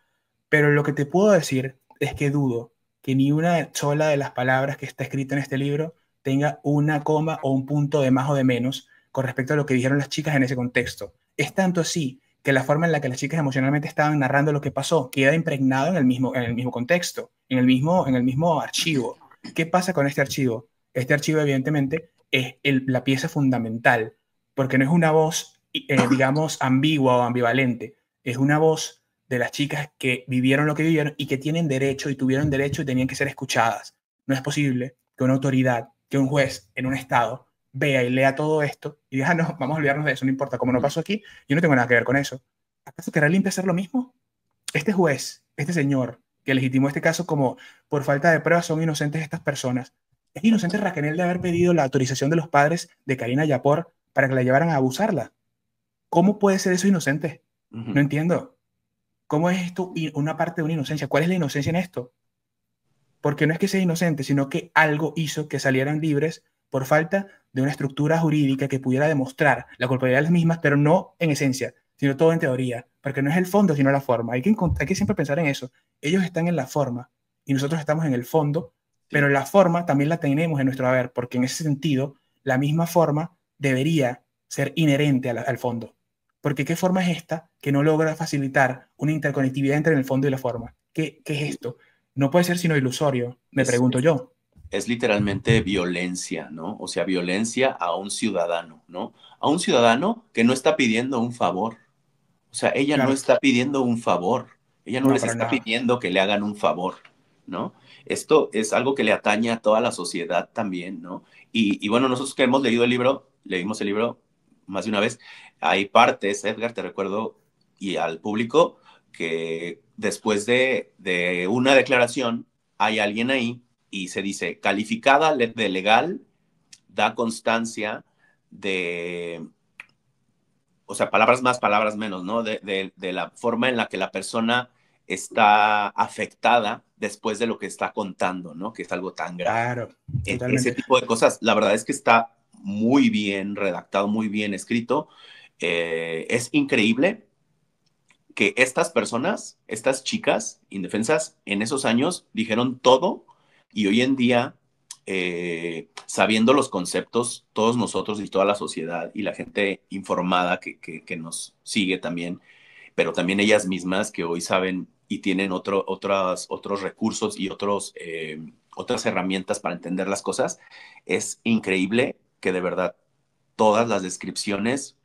Pero lo que te puedo decir es que dudo que ni una sola de las palabras que está escrita en este libro tenga una coma o un punto de más o de menos con respecto a lo que dijeron las chicas en ese contexto. Es tanto así que la forma en la que las chicas emocionalmente estaban narrando lo que pasó queda impregnado en el mismo contexto, en el mismo archivo. ¿Qué pasa con este archivo? Este archivo, evidentemente, es la pieza fundamental, porque no es una voz, digamos, ambigua o ambivalente, es una voz de las chicas que vivieron lo que vivieron y que tienen derecho y tuvieron derecho y tenían que ser escuchadas. No es posible que una autoridad, que un juez en un estado vea y lea todo esto y diga, no, vamos a olvidarnos de eso, no importa, como no pasó aquí, yo no tengo nada que ver con eso. ¿Acaso querrá limpia hacer lo mismo? Este juez, este señor, que legitimó este caso como por falta de pruebas son inocentes estas personas, ¿es inocente Raquel de haber pedido la autorización de los padres de Karina Yapor para que la llevaran a abusarla? ¿Cómo puede ser eso inocente? No entiendo. ¿Cómo es esto una parte de una inocencia? ¿Cuál es la inocencia en esto? Porque no es que sea inocente, sino que algo hizo que salieran libres por falta de una estructura jurídica que pudiera demostrar la culpabilidad de las mismas, pero no en esencia, sino todo en teoría, porque no es el fondo, sino la forma. Hay que siempre pensar en eso. Ellos están en la forma y nosotros estamos en el fondo, pero la forma también la tenemos en nuestro haber, porque en ese sentido, la misma forma debería ser inherente al fondo. Porque ¿qué forma es esta que no logra facilitar una interconectividad entre el fondo y la forma? ¿Qué es esto? No puede ser sino ilusorio, me Es, pregunto yo. es literalmente violencia, ¿no? O sea, violencia a un ciudadano, ¿no? A un ciudadano que no está pidiendo un favor. O sea, ella no Claro, está pidiendo un favor. Ella no no, les para está nada. pidiendo que le hagan un favor, ¿no? Esto es algo que le atañe a toda la sociedad también, ¿no? Y bueno, nosotros que hemos leído el libro, leímos el libro más de una vez, hay partes, Edgar, te recuerdo, y al público, que después de una declaración hay alguien ahí y se dice, calificada de legal, da constancia de, o sea, palabras más, palabras menos, ¿no? De la forma en la que la persona está afectada después de lo que está contando, ¿no? Que es algo tan grave. Claro, Ese totalmente. tipo de cosas, la verdad es que está muy bien redactado, muy bien escrito. Es increíble que estas personas, estas chicas indefensas, en esos años dijeron todo y hoy en día, sabiendo los conceptos, todos nosotros y toda la sociedad y la gente informada que nos sigue también, pero también ellas mismas que hoy saben y tienen otros recursos y otras herramientas para entender las cosas, es increíble que de verdad todas las descripciones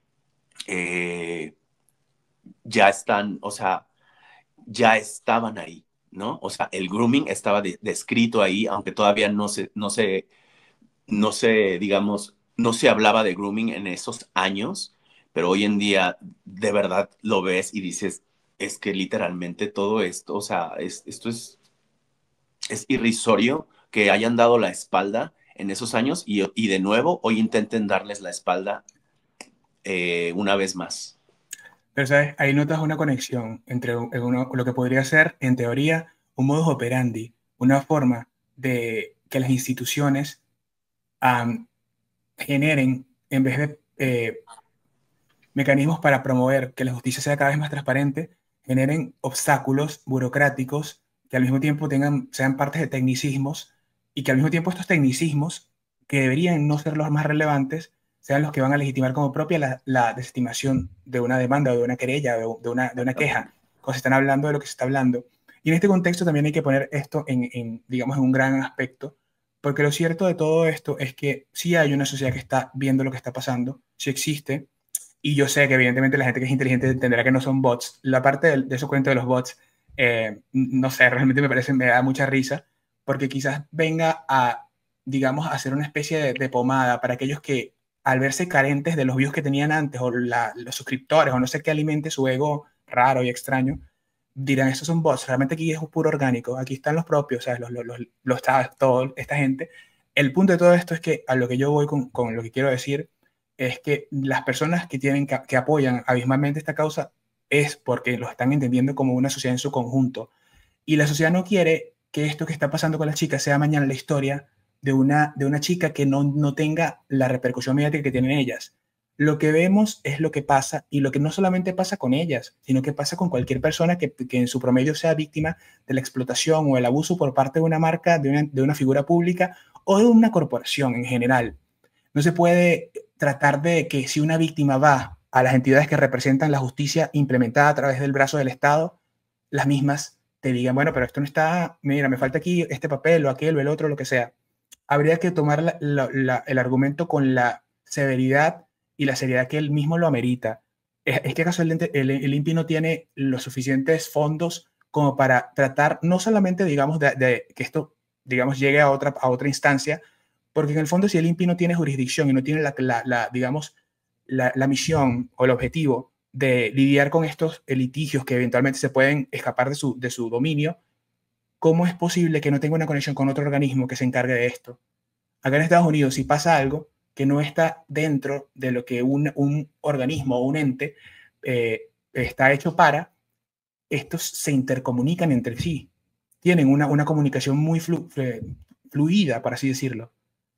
ya están, o sea, ya estaban ahí, ¿no? O sea, el grooming estaba descrito ahí, aunque todavía digamos, no se hablaba de grooming en esos años, pero hoy en día de verdad lo ves y dices, es que literalmente todo esto, o sea, esto es irrisorio que hayan dado la espalda en esos años y de nuevo hoy intenten darles la espalda una vez más. Pero, ¿sabes? Ahí notas una conexión entre lo que podría ser, en teoría, un modus operandi, una forma de que las instituciones am, generen, en vez de mecanismos para promover que la justicia sea cada vez más transparente, generen obstáculos burocráticos que al mismo tiempo sean partes de tecnicismos y que al mismo tiempo estos tecnicismos, que deberían no ser los más relevantes, sean los que van a legitimar como propia la desestimación de una demanda o de una querella o de una queja, cuando se están hablando de lo que se está hablando. Y en este contexto también hay que poner esto digamos, en un gran aspecto, porque lo cierto de todo esto es que sí hay una sociedad que está viendo lo que está pasando, sí existe, y yo sé que evidentemente la gente que es inteligente entenderá que no son bots. La parte de esos cuentos de los bots, no sé, realmente me da mucha risa, porque quizás venga a, digamos, a hacer una especie de pomada para aquellos que al verse carentes de los views que tenían antes, o los suscriptores, o no sé qué alimente su ego raro y extraño, dirán, estos son bots, realmente aquí es puro orgánico, aquí están los propios, ¿sabes? Toda esta gente. El punto de todo esto es que a lo que yo voy con lo que quiero decir es que las personas que apoyan abismalmente esta causa es porque lo están entendiendo como una sociedad en su conjunto. Y la sociedad no quiere que esto que está pasando con las chicas sea mañana la historia de una chica que no tenga la repercusión mediática que tienen ellas. lo que vemos es lo que pasa, y lo que no solamente pasa con ellas, sino que pasa con cualquier persona que en su promedio sea víctima de la explotación o el abuso por parte de una marca, de una figura pública o de una corporación en general. No se puede tratar de que si una víctima va a las entidades que representan la justicia implementada a través del brazo del Estado, las mismas te digan, bueno, pero esto no está, mira, me falta aquí este papel o aquel o el otro, lo que sea. Habría que tomar el argumento con la severidad y la seriedad que él mismo lo amerita. ¿Es que acaso el INPI no tiene los suficientes fondos como para tratar no solamente, digamos, de que esto, digamos, llegue a otra instancia? Porque en el fondo, si el INPI no tiene jurisdicción y no tiene digamos, la misión o el objetivo de lidiar con estos litigios que eventualmente se pueden escapar de su dominio, ¿cómo es posible que no tenga una conexión con otro organismo que se encargue de esto? Acá en Estados Unidos, si pasa algo que no está dentro de lo que un organismo o un ente está hecho para, estos se intercomunican entre sí. Tienen una comunicación muy fluida, por así decirlo.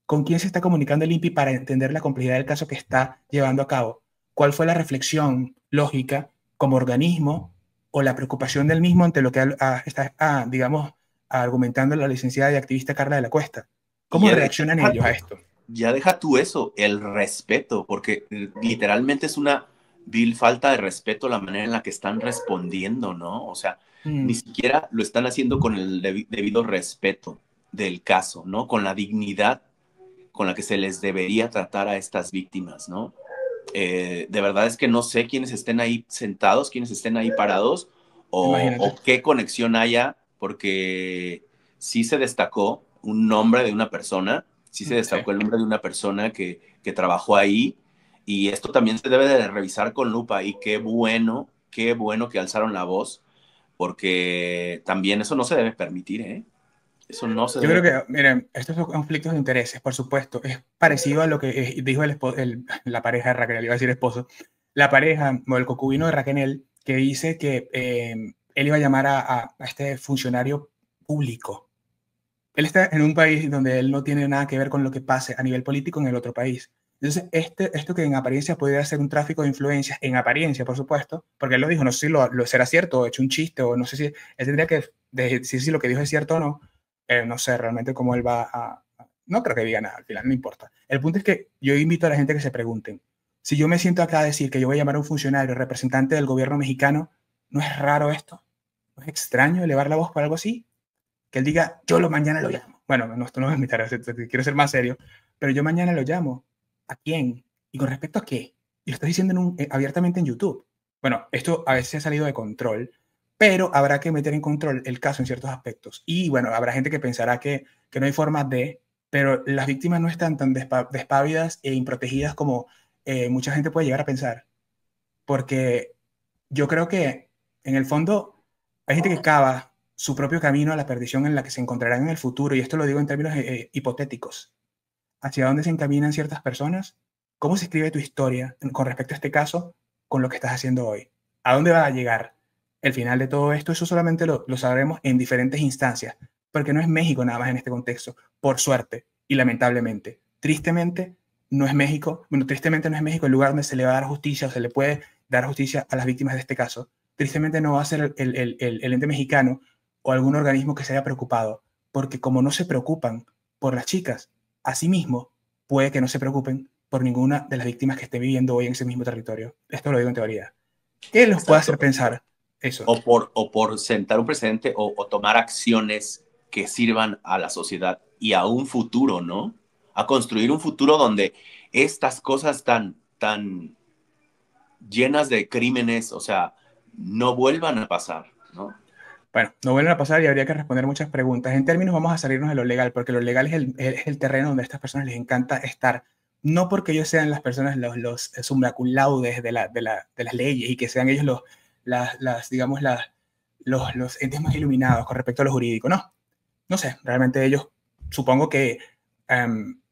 ¿Con quién se está comunicando el INPI para entender la complejidad del caso que está llevando a cabo? ¿Cuál fue la reflexión lógica como organismo o la preocupación del mismo ante lo que está, digamos, argumentando la licenciada y activista Carla de la Cuesta? Y ¿Cómo reaccionan ellos a esto? ya deja tú eso, el respeto, porque literalmente es una vil falta de respeto la manera en la que están respondiendo, ¿no? O sea, ni siquiera lo están haciendo con el debido respeto del caso, ¿no? Con la dignidad con la que se les debería tratar a estas víctimas, ¿no? De verdad es que no sé quiénes estén ahí sentados, quiénes estén ahí parados Imagínate. o qué conexión haya, porque sí se destacó un nombre de una persona, sí se Sí. destacó el nombre de una persona que trabajó ahí y esto también se debe de revisar con lupa y qué bueno que alzaron la voz, porque también eso no se debe permitir, ¿eh? Eso no se Yo debe creo permitir. que, miren, estos son conflictos de intereses, por supuesto. Es parecido a lo que dijo la pareja de Raquel, iba a decir esposo, la pareja o el concubino de Raquel, que dice que él iba a llamar a este funcionario público. Él está en un país donde él no tiene nada que ver con lo que pase a nivel político en el otro país. Entonces, esto que en apariencia podría ser un tráfico de influencias, en apariencia, por supuesto, porque él lo dijo, no sé si lo será cierto o hecho un chiste, o no sé si él tendría que decir si lo que dijo es cierto o no. No sé realmente cómo él va no creo que diga nada, al final no importa. El punto es que yo invito a la gente que se pregunten, si yo me siento acá a decir que yo voy a llamar a un funcionario representante del gobierno mexicano, ¿no es raro esto? ¿No es extraño elevar la voz por algo así? Que él diga, yo mañana lo llamo. Bueno, no, esto no es mi tarea, quiero ser más serio, pero yo mañana lo llamo. ¿A quién? ¿Y con respecto a qué? Y lo estoy diciendo abiertamente en YouTube. Bueno, esto a veces ha salido de control, pero habrá que meter en control el caso en ciertos aspectos. Y bueno, habrá gente que pensará que no hay forma de, pero las víctimas no están tan despávidas e improtegidas como mucha gente puede llegar a pensar. Porque yo creo que en el fondo hay gente que cava su propio camino a la perdición en la que se encontrarán en el futuro, y esto lo digo en términos hipotéticos. ¿Hacia dónde se encaminan ciertas personas? ¿Cómo se escribe tu historia con respecto a este caso con lo que estás haciendo hoy? ¿A dónde va a llegar el final de todo esto? Eso solamente lo sabremos en diferentes instancias, porque no es México nada más en este contexto, por suerte y lamentablemente. Tristemente, no es México, bueno, tristemente no es México el lugar donde se le va a dar justicia o se le puede dar justicia a las víctimas de este caso. Tristemente no va a ser el ente mexicano o algún organismo que se haya preocupado, porque como no se preocupan por las chicas, asimismo, puede que no se preocupen por ninguna de las víctimas que esté viviendo hoy en ese mismo territorio. Esto lo digo en teoría. ¿Qué los puede hacer Exacto. pensar eso? O por sentar un precedente o tomar acciones que sirvan a la sociedad y a un futuro, ¿no? A construir un futuro donde estas cosas tan llenas de crímenes, o sea, no vuelvan a pasar, ¿no? Bueno, no vuelven a pasar y habría que responder muchas preguntas. En términos, vamos a salirnos de lo legal, porque lo legal es el terreno donde a estas personas les encanta estar. No porque ellos sean las personas, los summa cum laudes de las leyes y que sean ellos digamos, los entes más iluminados con respecto a lo jurídico. No, no sé, realmente ellos, supongo que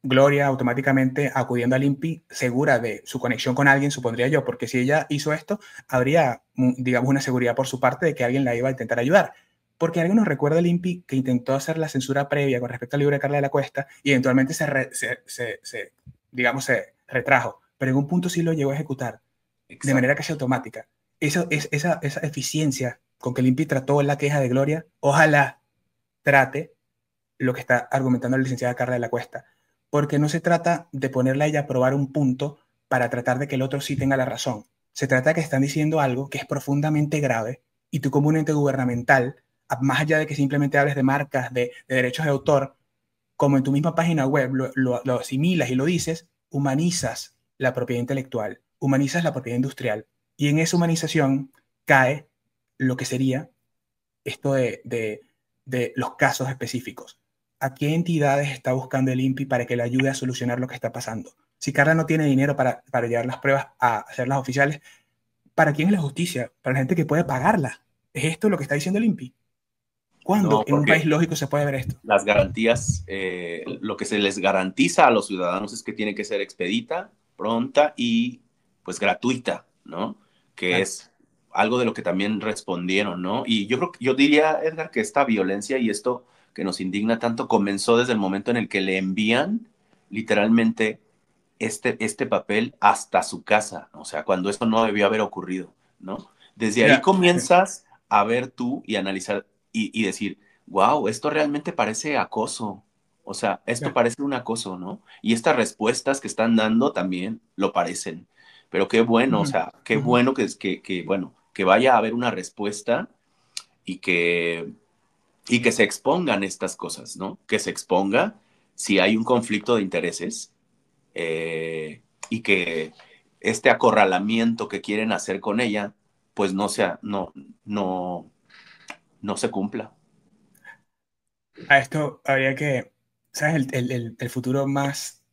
Gloria automáticamente acudiendo al INPI, segura de su conexión con alguien, supondría yo, porque si ella hizo esto, habría, digamos, una seguridad por su parte de que alguien la iba a intentar ayudar. Porque alguien nos recuerda el INPI que intentó hacer la censura previa con respecto al libro de Carla de la Cuesta y eventualmente digamos, se retrajo. pero en un punto sí lo llegó a ejecutar de manera Exacto. casi automática. Esa eficiencia con que el INPI trató la queja de Gloria, ojalá trate lo que está argumentando la licenciada Carla de la Cuesta, porque no se trata de ponerla a ella a probar un punto para tratar de que el otro sí tenga la razón. Se trata de que están diciendo algo que es profundamente grave y tú como un ente gubernamental, más allá de que simplemente hables de marcas, de derechos de autor, como en tu misma página web lo asimilas y lo dices, humanizas la propiedad intelectual, humanizas la propiedad industrial. Y en esa humanización cae lo que sería esto de los casos específicos. ¿A qué entidades está buscando el INPI para que le ayude a solucionar lo que está pasando? Si Carla no tiene dinero para llevar las pruebas a hacerlas oficiales, ¿para quién es la justicia? Para la gente que puede pagarla. ¿Es esto lo que está diciendo el INPI? ¿Cuándo No, en un porque país lógico se puede ver esto? las garantías, lo que se les garantiza a los ciudadanos es que tiene que ser expedita, pronta y pues gratuita, ¿no? Que Claro. es algo de lo que también respondieron, ¿no? Y yo creo que yo diría, Edgar, que esta violencia y esto que nos indigna tanto comenzó desde el momento en el que le envían literalmente este papel hasta su casa, o sea, cuando eso no debió haber ocurrido, ¿no? Desde ahí Mira, comienzas a ver tú y analizar y decir, wow, esto realmente parece acoso, o sea, esto mira. parece un acoso, ¿no? Y estas respuestas que están dando también lo parecen, pero qué bueno, o Ujú, sea, qué ujú. bueno que bueno, que vaya a haber una respuesta y que se expongan estas cosas, ¿no? Que se exponga si hay un conflicto de intereses y que este acorralamiento que quieren hacer con ella, pues no, no se cumpla. A esto habría que, ¿sabes? El futuro más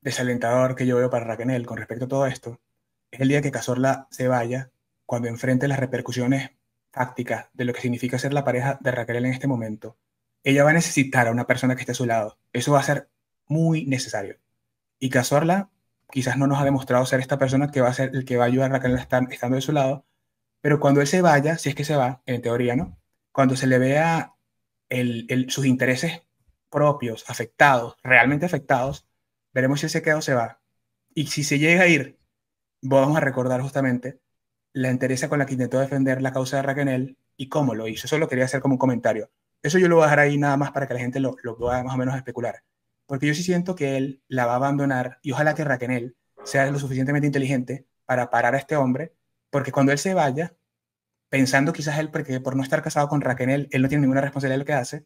desalentador que yo veo para Raquel con respecto a todo esto es el día que Cazorla se vaya, cuando enfrente las repercusiones fácticas de lo que significa ser la pareja de Raquel en este momento. Ella va a necesitar a una persona que esté a su lado. Eso va a ser muy necesario. Y Cazorla quizás no nos ha demostrado ser esta persona que va a ser el que va a ayudar a Raquel estando de su lado, pero cuando él se vaya, si es que se va, en teoría, ¿no? Cuando se le vea sus intereses propios afectados, realmente afectados, veremos si él se queda o se va. Y si se llega a ir, vamos a recordar justamente la entereza con la que intentó defender la causa de Raquel y cómo lo hizo. Eso lo quería hacer como un comentario. Eso yo lo voy a dejar ahí nada más para que la gente lo pueda más o menos especular. Porque yo sí siento que él la va a abandonar y ojalá que Raquel sea lo suficientemente inteligente para parar a este hombre, porque cuando él se vaya, pensando quizás él, porque por no estar casado con Raquel, él no tiene ninguna responsabilidad de lo que hace,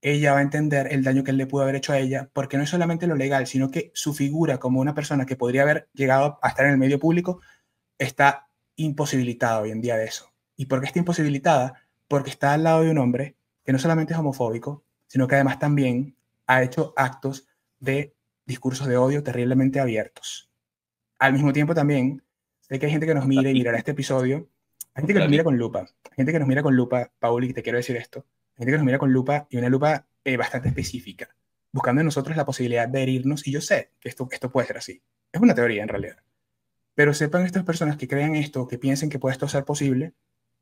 ella va a entender el daño que él le pudo haber hecho a ella, porque no es solamente lo legal, sino que su figura como una persona que podría haber llegado a estar en el medio público está imposibilitada hoy en día de eso. ¿Y por qué está imposibilitada? Porque está al lado de un hombre que no solamente es homofóbico, sino que además también ha hecho actos de discursos de odio terriblemente abiertos. Al mismo tiempo también, sé que hay gente que nos mira y mirará este episodio, hay gente que nos mira con lupa, hay gente que nos mira con lupa, Pauli, te quiero decir esto, hay gente que nos mira con lupa y una lupa bastante específica, buscando en nosotros la posibilidad de herirnos, y yo sé que esto puede ser así, es una teoría en realidad, pero sepan estas personas que crean esto, que piensen que puede esto ser posible,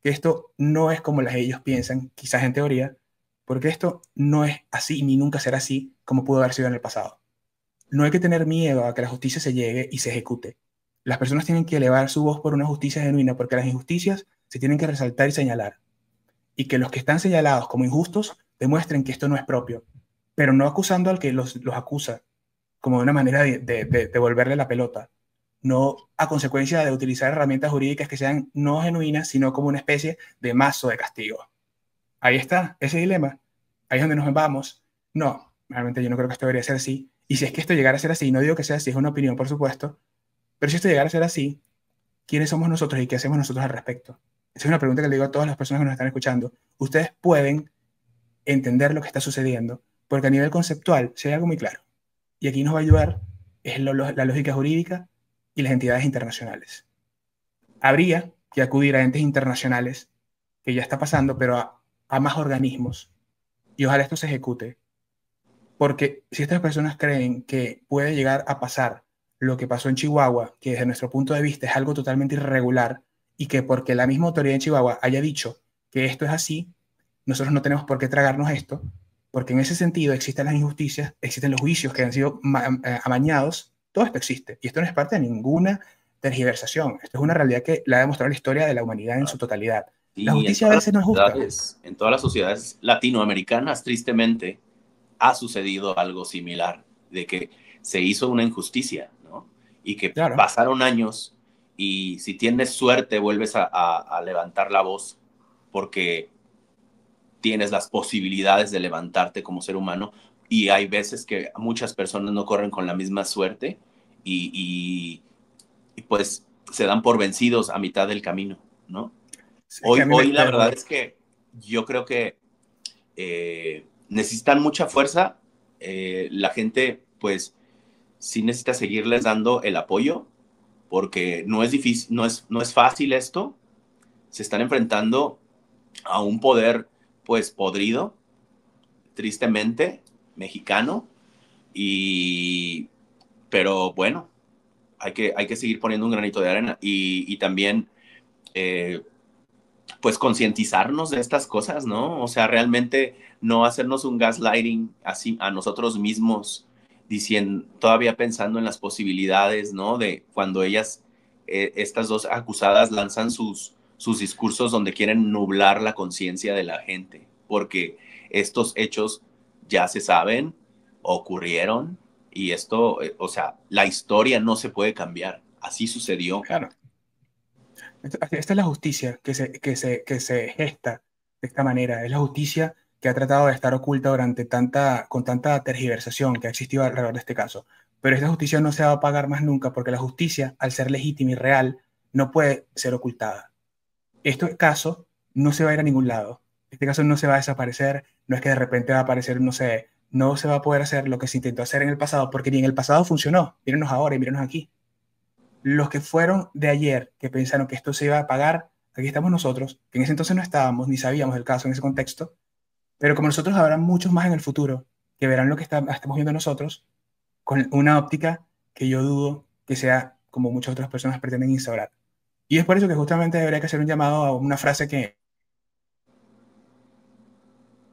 que esto no es como las ellos piensan, quizás en teoría, porque esto no es así ni nunca será así como pudo haber sido en el pasado. No hay que tener miedo a que la justicia se llegue y se ejecute. Las personas tienen que elevar su voz por una justicia genuina, porque las injusticias se tienen que resaltar y señalar. Y que los que están señalados como injustos demuestren que esto no es propio, pero no acusando al que los acusa, como de una manera de devolverle la pelota, no a consecuencia de utilizar herramientas jurídicas que sean no genuinas, sino como una especie de mazo de castigo. Ahí está, ese dilema. Ahí es donde nos vamos. No, realmente yo no creo que esto debería ser así. Y si es que esto llegara a ser así, no digo que sea así, es una opinión, por supuesto, pero si esto llegara a ser así, ¿quiénes somos nosotros y qué hacemos nosotros al respecto? Esa es una pregunta que le digo a todas las personas que nos están escuchando. Ustedes pueden entender lo que está sucediendo, porque a nivel conceptual, si hay algo muy claro, y aquí nos va a ayudar, es la lógica jurídica y las entidades internacionales. Habría que acudir a entes internacionales, que ya está pasando, pero a más organismos, y ojalá esto se ejecute. Porque si estas personas creen que puede llegar a pasar lo que pasó en Chihuahua, que desde nuestro punto de vista es algo totalmente irregular, y que porque la misma autoridad en Chihuahua haya dicho que esto es así, nosotros no tenemos por qué tragarnos esto, porque en ese sentido existen las injusticias, existen los juicios que han sido amañados, Todo esto existe y esto no es parte de ninguna tergiversación. Esto es una realidad que la ha demostrado la historia de la humanidad en su totalidad. La Y justicia a veces no es justa. en todas las sociedades latinoamericanas, tristemente, ha sucedido algo similar, de que se hizo una injusticia, ¿no? Y que Claro. pasaron años y si tienes suerte vuelves a levantar la voz porque tienes las posibilidades de levantarte como ser humano y hay veces que muchas personas no corren con la misma suerte y pues se dan por vencidos a mitad del camino, ¿no? Es que a mí Hoy la verdad es que yo creo que necesitan mucha fuerza. La gente, pues, sí necesita seguirles dando el apoyo, porque no es difícil, no es fácil esto. Se están enfrentando a un poder, pues, podrido, tristemente, mexicano, y, pero bueno, hay que seguir poniendo un granito de arena y también eh, pues concientizarnos de estas cosas, ¿no? O sea, realmente no hacernos un gaslighting así a nosotros mismos, diciendo, todavía pensando en las posibilidades, ¿no? De cuando ellas, estas dos acusadas lanzan sus discursos donde quieren nublar la conciencia de la gente, porque estos hechos ya se saben, ocurrieron, y esto, o sea, la historia no se puede cambiar, así sucedió. claro, esta es la justicia que se gesta de esta manera. Es la justicia que ha tratado de estar oculta con tanta tergiversación que ha existido alrededor de este caso. Pero esta justicia no se va a pagar más nunca porque la justicia, al ser legítima y real, no puede ser ocultada. Este caso no se va a ir a ningún lado. Este caso no se va a desaparecer. No es que de repente va a aparecer, no sé, no se va a poder hacer lo que se intentó hacer en el pasado, porque ni en el pasado funcionó. Mírenos ahora y mírenos aquí. Los que fueron de ayer, que pensaron que esto se iba a pagar, aquí estamos nosotros, que en ese entonces no estábamos ni sabíamos del caso en ese contexto, pero como nosotros habrá muchos más en el futuro que verán lo que estamos viendo nosotros, con una óptica que yo dudo que sea como muchas otras personas pretenden instaurar. Y es por eso que justamente debería que hacer un llamado a una frase que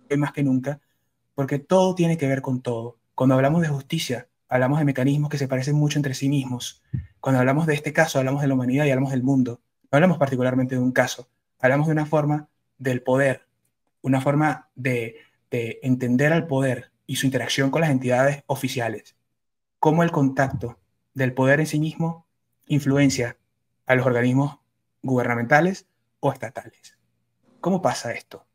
hoy más que nunca, porque todo tiene que ver con todo. Cuando hablamos de justicia, hablamos de mecanismos que se parecen mucho entre sí mismos. Cuando hablamos de este caso, hablamos de la humanidad y hablamos del mundo. No hablamos particularmente de un caso, hablamos de una forma del poder, una forma de entender al poder y su interacción con las entidades oficiales. Cómo el contacto del poder en sí mismo influencia a los organismos gubernamentales o estatales. ¿Cómo pasa esto?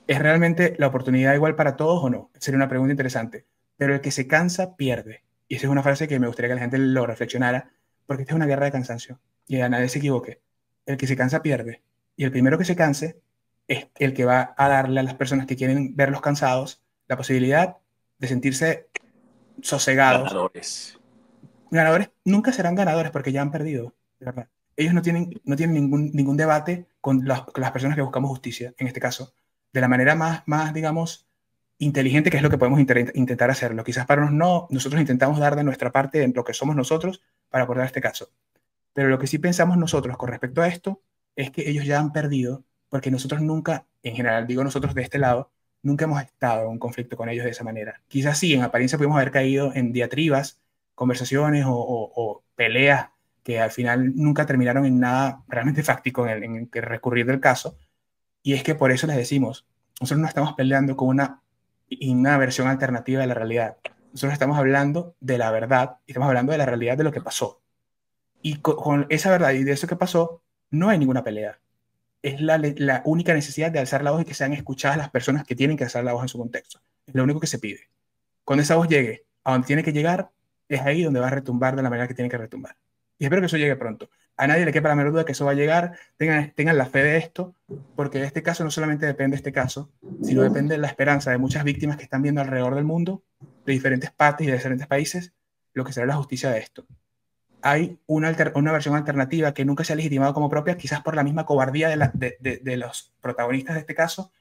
¿Es realmente la oportunidad igual para todos o no? Sería una pregunta interesante. Pero el que se cansa pierde. Y esa es una frase que me gustaría que la gente lo reflexionara, porque esta es una guerra de cansancio. Y a nadie se equivoque. El que se cansa pierde. Y el primero que se canse es el que va a darle a las personas que quieren verlos cansados la posibilidad de sentirse sosegados. Ganadores. Ganadores nunca serán ganadores porque ya han perdido, de verdad. Ellos no tienen ningún debate con las personas que buscamos justicia, en este caso, de la manera más digamos, inteligente, que es lo que podemos intentar hacerlo. Quizás para nosotros no, nosotros intentamos dar de nuestra parte en lo que somos nosotros para abordar este caso. Pero lo que sí pensamos nosotros con respecto a esto es que ellos ya han perdido, porque nosotros nunca, en general, digo nosotros de este lado, nunca hemos estado en un conflicto con ellos de esa manera. Quizás sí, en apariencia pudimos haber caído en diatribas, conversaciones o peleas que al final nunca terminaron en nada realmente fáctico en el que recurrir del caso. Y es que por eso les decimos, nosotros no estamos peleando con una versión alternativa de la realidad. Nosotros estamos hablando de la verdad y estamos hablando de la realidad de lo que pasó. Y con esa verdad y de eso que pasó, no hay ninguna pelea. Es la única necesidad de alzar la voz y que sean escuchadas las personas que tienen que alzar la voz en su contexto. Es lo único que se pide. Cuando esa voz llegue a donde tiene que llegar, es ahí donde va a retumbar de la manera que tiene que retumbar. Y espero que eso llegue pronto. A nadie le quepa la menor duda que eso va a llegar. Tengan la fe de esto, porque de este caso no solamente depende de este caso, sino depende de la esperanza de muchas víctimas que están viendo alrededor del mundo, de diferentes partes y de diferentes países, lo que será la justicia de esto. Hay una versión alternativa que nunca se ha legitimado como propia, quizás por la misma cobardía de los protagonistas de este caso,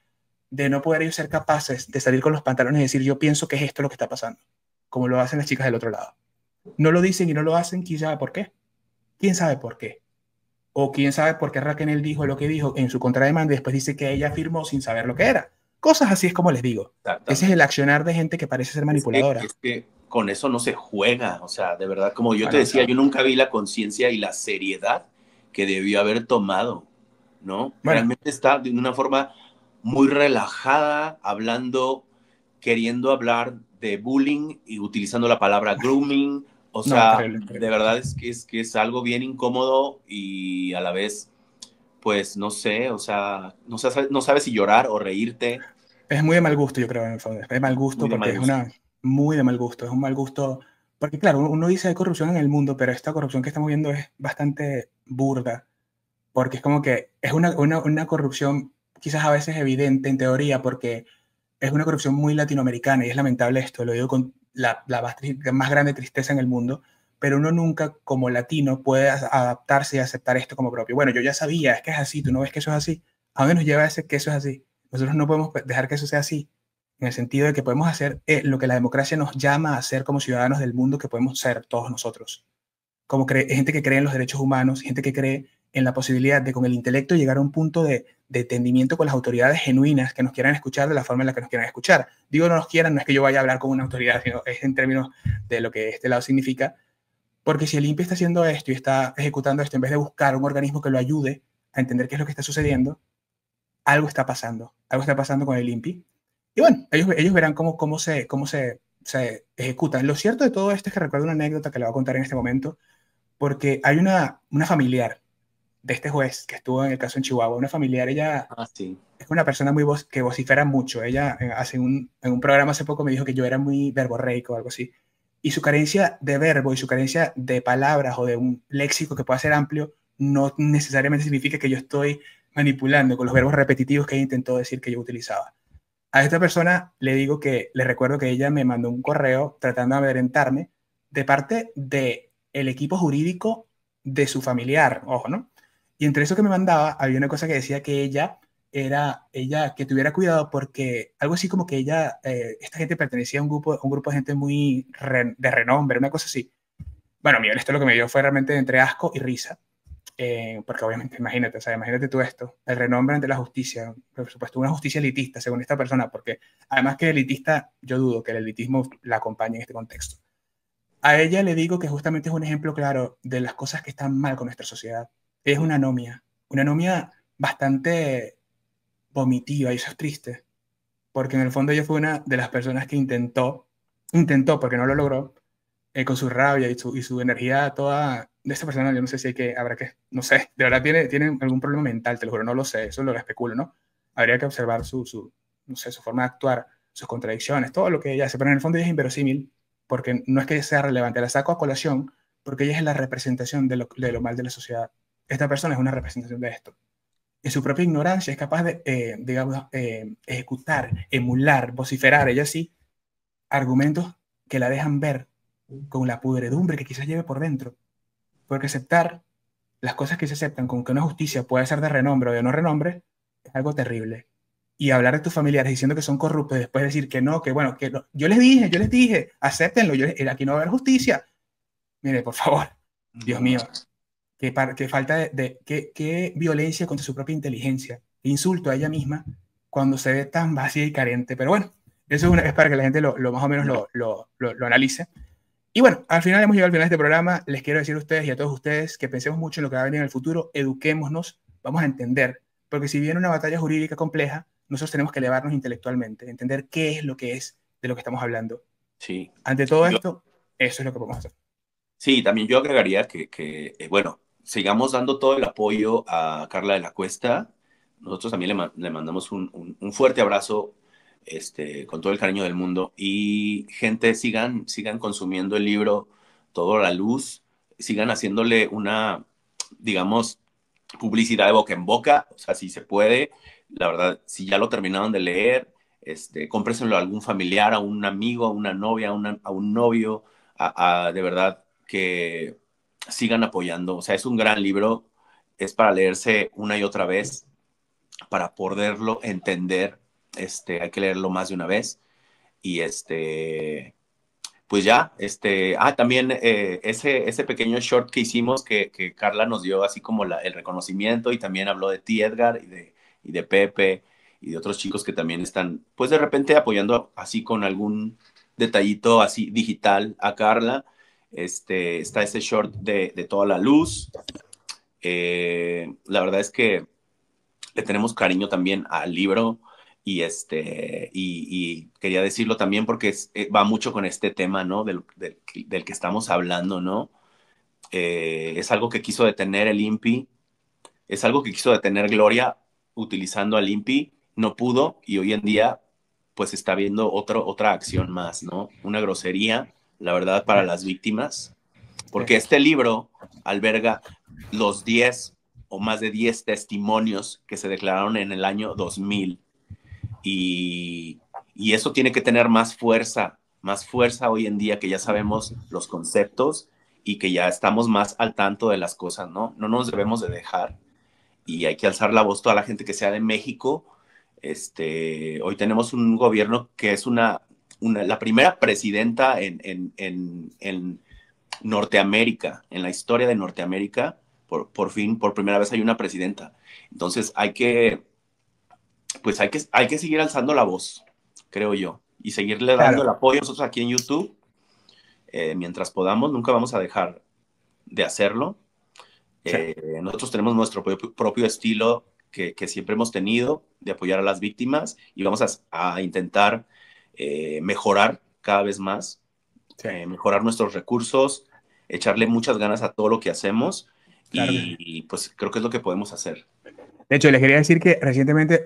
de no poder ellos ser capaces de salir con los pantalones y decir yo pienso que es esto lo que está pasando, como lo hacen las chicas del otro lado. No lo dicen y no lo hacen, ¿quién sabe por qué? ¿Quién sabe por qué? O quién sabe por qué Raquel dijo lo que dijo en su contrademanda y después dice que ella firmó sin saber lo que era. Cosas así es como les digo. Ese es el accionar de gente que parece ser manipuladora. Es que con eso no se juega. O sea, de verdad, como yo te Bueno, decía, chao. yo nunca vi la conciencia y la seriedad que debió haber tomado, ¿no? Bueno, Realmente está de una forma muy relajada, hablando, queriendo hablar de bullying y utilizando la palabra grooming. O no, sea, terrible, de terrible. verdad es que es algo bien incómodo y a la vez, pues no sé, o sea, no sabes si llorar o reírte. Es muy de mal gusto, yo creo, en el fondo. Es de mal Muy gusto de porque mal es gusto. una... Muy de mal gusto. Es un mal gusto... Porque, claro, uno dice hay corrupción en el mundo, pero esta corrupción que estamos viendo es bastante burda. Porque es como que es una corrupción quizás a veces evidente en teoría, porque es una corrupción muy latinoamericana y es lamentable esto, lo digo con la más grande tristeza en el mundo, pero uno nunca como latino puede adaptarse y aceptar esto como propio. Bueno, yo ya sabía, es que es así, tú no ves que eso es así. ¿A dónde nos lleva ese que eso es así? Nosotros no podemos dejar que eso sea así, en el sentido de que podemos hacer lo que la democracia nos llama a hacer como ciudadanos del mundo que podemos ser todos nosotros como gente que cree en los derechos humanos, gente que cree en la posibilidad de con el intelecto llegar a un punto de entendimiento con las autoridades genuinas que nos quieran escuchar de la forma en la que nos quieran escuchar. Digo no nos quieran, no es que yo vaya a hablar con una autoridad, sino es en términos de lo que este lado significa, porque si el INPI está haciendo esto y está ejecutando esto en vez de buscar un organismo que lo ayude a entender qué es lo que está sucediendo, algo está pasando con el INPI. Y bueno, ellos verán cómo se ejecutan. Lo cierto de todo esto es que recuerdo una anécdota que le voy a contar en este momento, porque hay una familiar de este juez que estuvo en el caso en Chihuahua, una familiar, ella Ah, sí. es una persona que vocifera mucho, ella en un programa hace poco me dijo que yo era muy verborreico o algo así, y su carencia de verbo y su carencia de palabras o de un léxico que pueda ser amplio no necesariamente significa que yo estoy manipulando con los verbos repetitivos que ella intentó decir que yo utilizaba. A esta persona le digo que le recuerdo que ella me mandó un correo tratando de amedrentarme de parte de el equipo jurídico de su familiar, ojo, ¿no? Y entre eso que me mandaba había una cosa que decía que ella que tuviera cuidado porque algo así como que esta gente pertenecía a un grupo de gente muy de renombre, una cosa así. Bueno, mira, esto lo que me dio fue realmente entre asco y risa, porque obviamente, imagínate, o sea, imagínate tú esto, el renombre ante la justicia, por supuesto, una justicia elitista, según esta persona, porque además que elitista, yo dudo que el elitismo la acompañe en este contexto. A ella le digo que justamente es un ejemplo claro de las cosas que están mal con nuestra sociedad. Es una anomia bastante vomitiva, y eso es triste, porque en el fondo ella fue una de las personas que intentó porque no lo logró, con su rabia y su energía toda de esta persona, yo no sé si habrá que, no sé, de verdad tiene algún problema mental, te lo juro, no lo sé, eso lo especulo, ¿no? Habría que observar no sé, su forma de actuar, sus contradicciones, todo lo que ella hace, pero en el fondo ella es inverosímil, porque no es que sea relevante, la saco a colación, porque ella es la representación de lo mal de la sociedad. Esta persona es una representación de esto. En su propia ignorancia es capaz de, digamos, ejecutar, emular, vociferar, ella sí, argumentos que la dejan ver con la pudredumbre que quizás lleve por dentro. Porque aceptar las cosas que se aceptan con que una justicia puede ser de renombre o de no renombre es algo terrible. Y hablar de tus familiares diciendo que son corruptos y después decir que no, que bueno, que no. Yo les dije, acéptenlo, aquí no va a haber justicia. Mire, por favor, Dios No, mío, qué falta qué violencia contra su propia inteligencia, qué insulto a ella misma cuando se ve tan vacía y carente. Pero bueno, eso es para que la gente lo más o menos no. lo analice. Y bueno, al final hemos llegado al final de este programa. Les quiero decir a ustedes y a todos ustedes que pensemos mucho en lo que va a venir en el futuro, eduquémonos, vamos a entender, porque si viene una batalla jurídica compleja, nosotros tenemos que elevarnos intelectualmente, entender qué es lo que es de lo que estamos hablando. Sí. Ante todo Yo, esto, eso es lo que podemos hacer. sí, también yo agregaría que, bueno, sigamos dando todo el apoyo a Carla de la Cuesta. Nosotros también le mandamos un fuerte abrazo, con todo el cariño del mundo. Y gente, sigan consumiendo el libro Todo a la Luz, sigan haciéndole una, digamos, publicidad de boca en boca, o sea, si se puede. La verdad, si ya lo terminaron de leer, cómpreselo a algún familiar, a un amigo, a una novia, a un novio, de verdad que sigan apoyando. O sea, es un gran libro, es para leerse una y otra vez, para poderlo entender. Hay que leerlo más de una vez. Y pues ya, también ese pequeño short que hicimos que Carla nos dio así como el reconocimiento y también habló de ti, Edgar, y de Pepe y de otros chicos que también están, pues de repente apoyando así con algún detallito así digital a Carla. Está ese short de Toda la Luz. La verdad es que le tenemos cariño también al libro y quería decirlo también porque va mucho con este tema, ¿no? Del que estamos hablando, ¿no? Es algo que quiso detener el INPI, es algo que quiso detener Gloria utilizando al INPI, no pudo y hoy en día pues está viendo otra acción más, ¿no? Una grosería, la verdad, para las víctimas, porque este libro alberga los 10 o más de 10 testimonios que se declararon en el año 2000 y, y eso tiene que tener más fuerza hoy en día que ya sabemos los conceptos y que ya estamos más al tanto de las cosas, ¿no? No nos debemos de dejar y hay que alzar la voz toda la gente que sea de México. Hoy tenemos un gobierno que es la primera presidenta en Norteamérica, en la historia de Norteamérica, por fin, por primera vez hay una presidenta. Entonces hay que seguir alzando la voz, creo yo, y seguirle dando Claro, el apoyo nosotros aquí en YouTube, mientras podamos, nunca vamos a dejar de hacerlo. sí. Nosotros tenemos nuestro propio estilo que siempre hemos tenido de apoyar a las víctimas y vamos a intentar mejorar cada vez más, Sí, mejorar nuestros recursos, echarle muchas ganas a todo lo que hacemos claro que sí. y pues creo que es lo que podemos hacer. De hecho, les quería decir que recientemente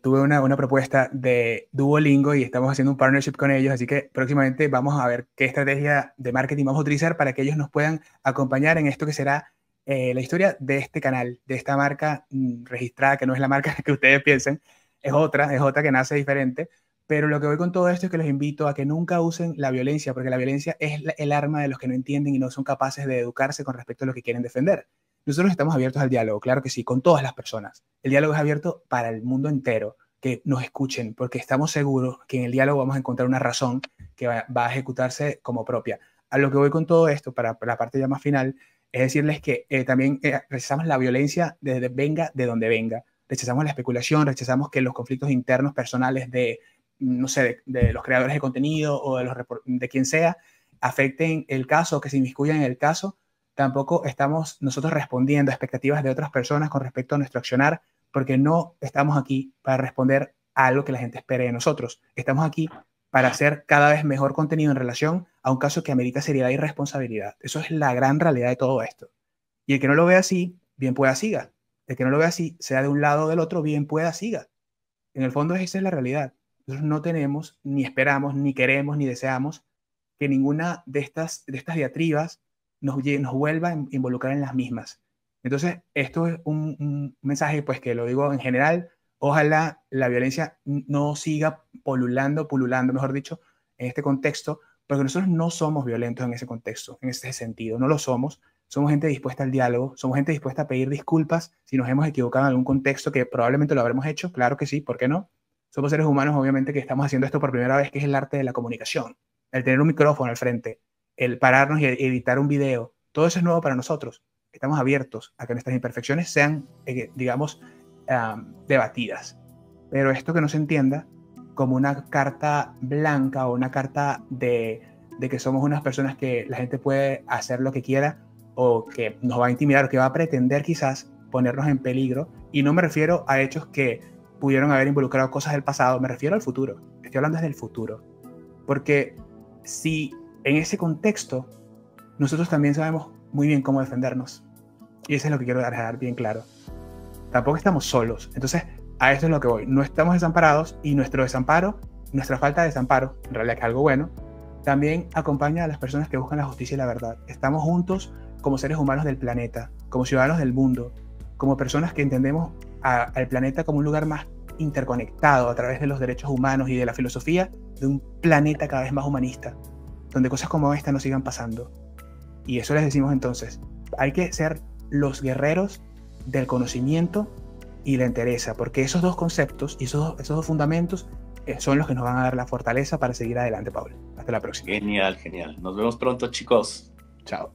tuve una propuesta de Duolingo y estamos haciendo un partnership con ellos, así que próximamente vamos a ver qué estrategia de marketing vamos a utilizar para que ellos nos puedan acompañar en esto que será la historia de este canal, de esta marca registrada, que no es la marca que ustedes piensen, es otra que nace diferente, pero lo que voy con todo esto es que los invito a que nunca usen la violencia, porque la violencia es el arma de los que no entienden y no son capaces de educarse con respecto a lo que quieren defender. Nosotros estamos abiertos al diálogo, claro que sí, con todas las personas. El diálogo es abierto para el mundo entero, que nos escuchen, porque estamos seguros que en el diálogo vamos a encontrar una razón que va a ejecutarse como propia. A lo que voy con todo esto, para la parte ya más final, es decirles que también rechazamos la violencia desde venga de donde venga. Rechazamos la especulación, rechazamos que los conflictos internos personales de, no sé, de los creadores de contenido o de quien sea, afecten el caso, que se inmiscuyan en el caso. Tampoco estamos nosotros respondiendo a expectativas de otras personas con respecto a nuestro accionar, porque no estamos aquí para responder a algo que la gente espere de nosotros. Estamos aquí para hacer cada vez mejor contenido en relación a un caso que amerita seriedad y responsabilidad. Eso es la gran realidad de todo esto. Y el que no lo vea así, bien pueda siga. El que no lo vea así, sea de un lado o del otro, bien pueda siga. En el fondo esa es la realidad. Nosotros no tenemos, ni esperamos, ni queremos, ni deseamos que ninguna de estas diatribas nos vuelva a involucrar en las mismas. Entonces, esto es un mensaje, pues que lo digo en general, ojalá la violencia no siga pululando, mejor dicho, en este contexto, porque nosotros no somos violentos en ese contexto, en ese sentido, no lo somos. Somos gente dispuesta al diálogo, somos gente dispuesta a pedir disculpas si nos hemos equivocado en algún contexto que probablemente lo habremos hecho, claro que sí, ¿por qué no? Somos seres humanos, obviamente, que estamos haciendo esto por primera vez, que es el arte de la comunicación, el tener un micrófono al frente, el pararnos y editar un video, todo eso es nuevo para nosotros. Estamos abiertos a que nuestras imperfecciones sean, digamos, debatidas. Pero esto que no se entienda como una carta blanca o una carta de que somos unas personas que la gente puede hacer lo que quiera o que nos va a intimidar o que va a pretender quizás ponernos en peligro. Y no me refiero a hechos que pudieron haber involucrado cosas del pasado, me refiero al futuro. Estoy hablando desde el futuro. Porque si en ese contexto nosotros también sabemos muy bien cómo defendernos. Y eso es lo que quiero dejar bien claro. Tampoco estamos solos. Entonces, a esto es lo que voy. No estamos desamparados y nuestro desamparo, nuestra falta de desamparo, en realidad que es algo bueno, también acompaña a las personas que buscan la justicia y la verdad. Estamos juntos como seres humanos del planeta, como ciudadanos del mundo, como personas que entendemos al planeta como un lugar más interconectado a través de los derechos humanos y de la filosofía de un planeta cada vez más humanista, donde cosas como esta no sigan pasando. Y eso les decimos entonces, hay que ser los guerreros del conocimiento y la entereza, porque esos dos conceptos y esos dos fundamentos son los que nos van a dar la fortaleza para seguir adelante, Pablo. Hasta la próxima. Genial, genial. Nos vemos pronto, chicos. Chao.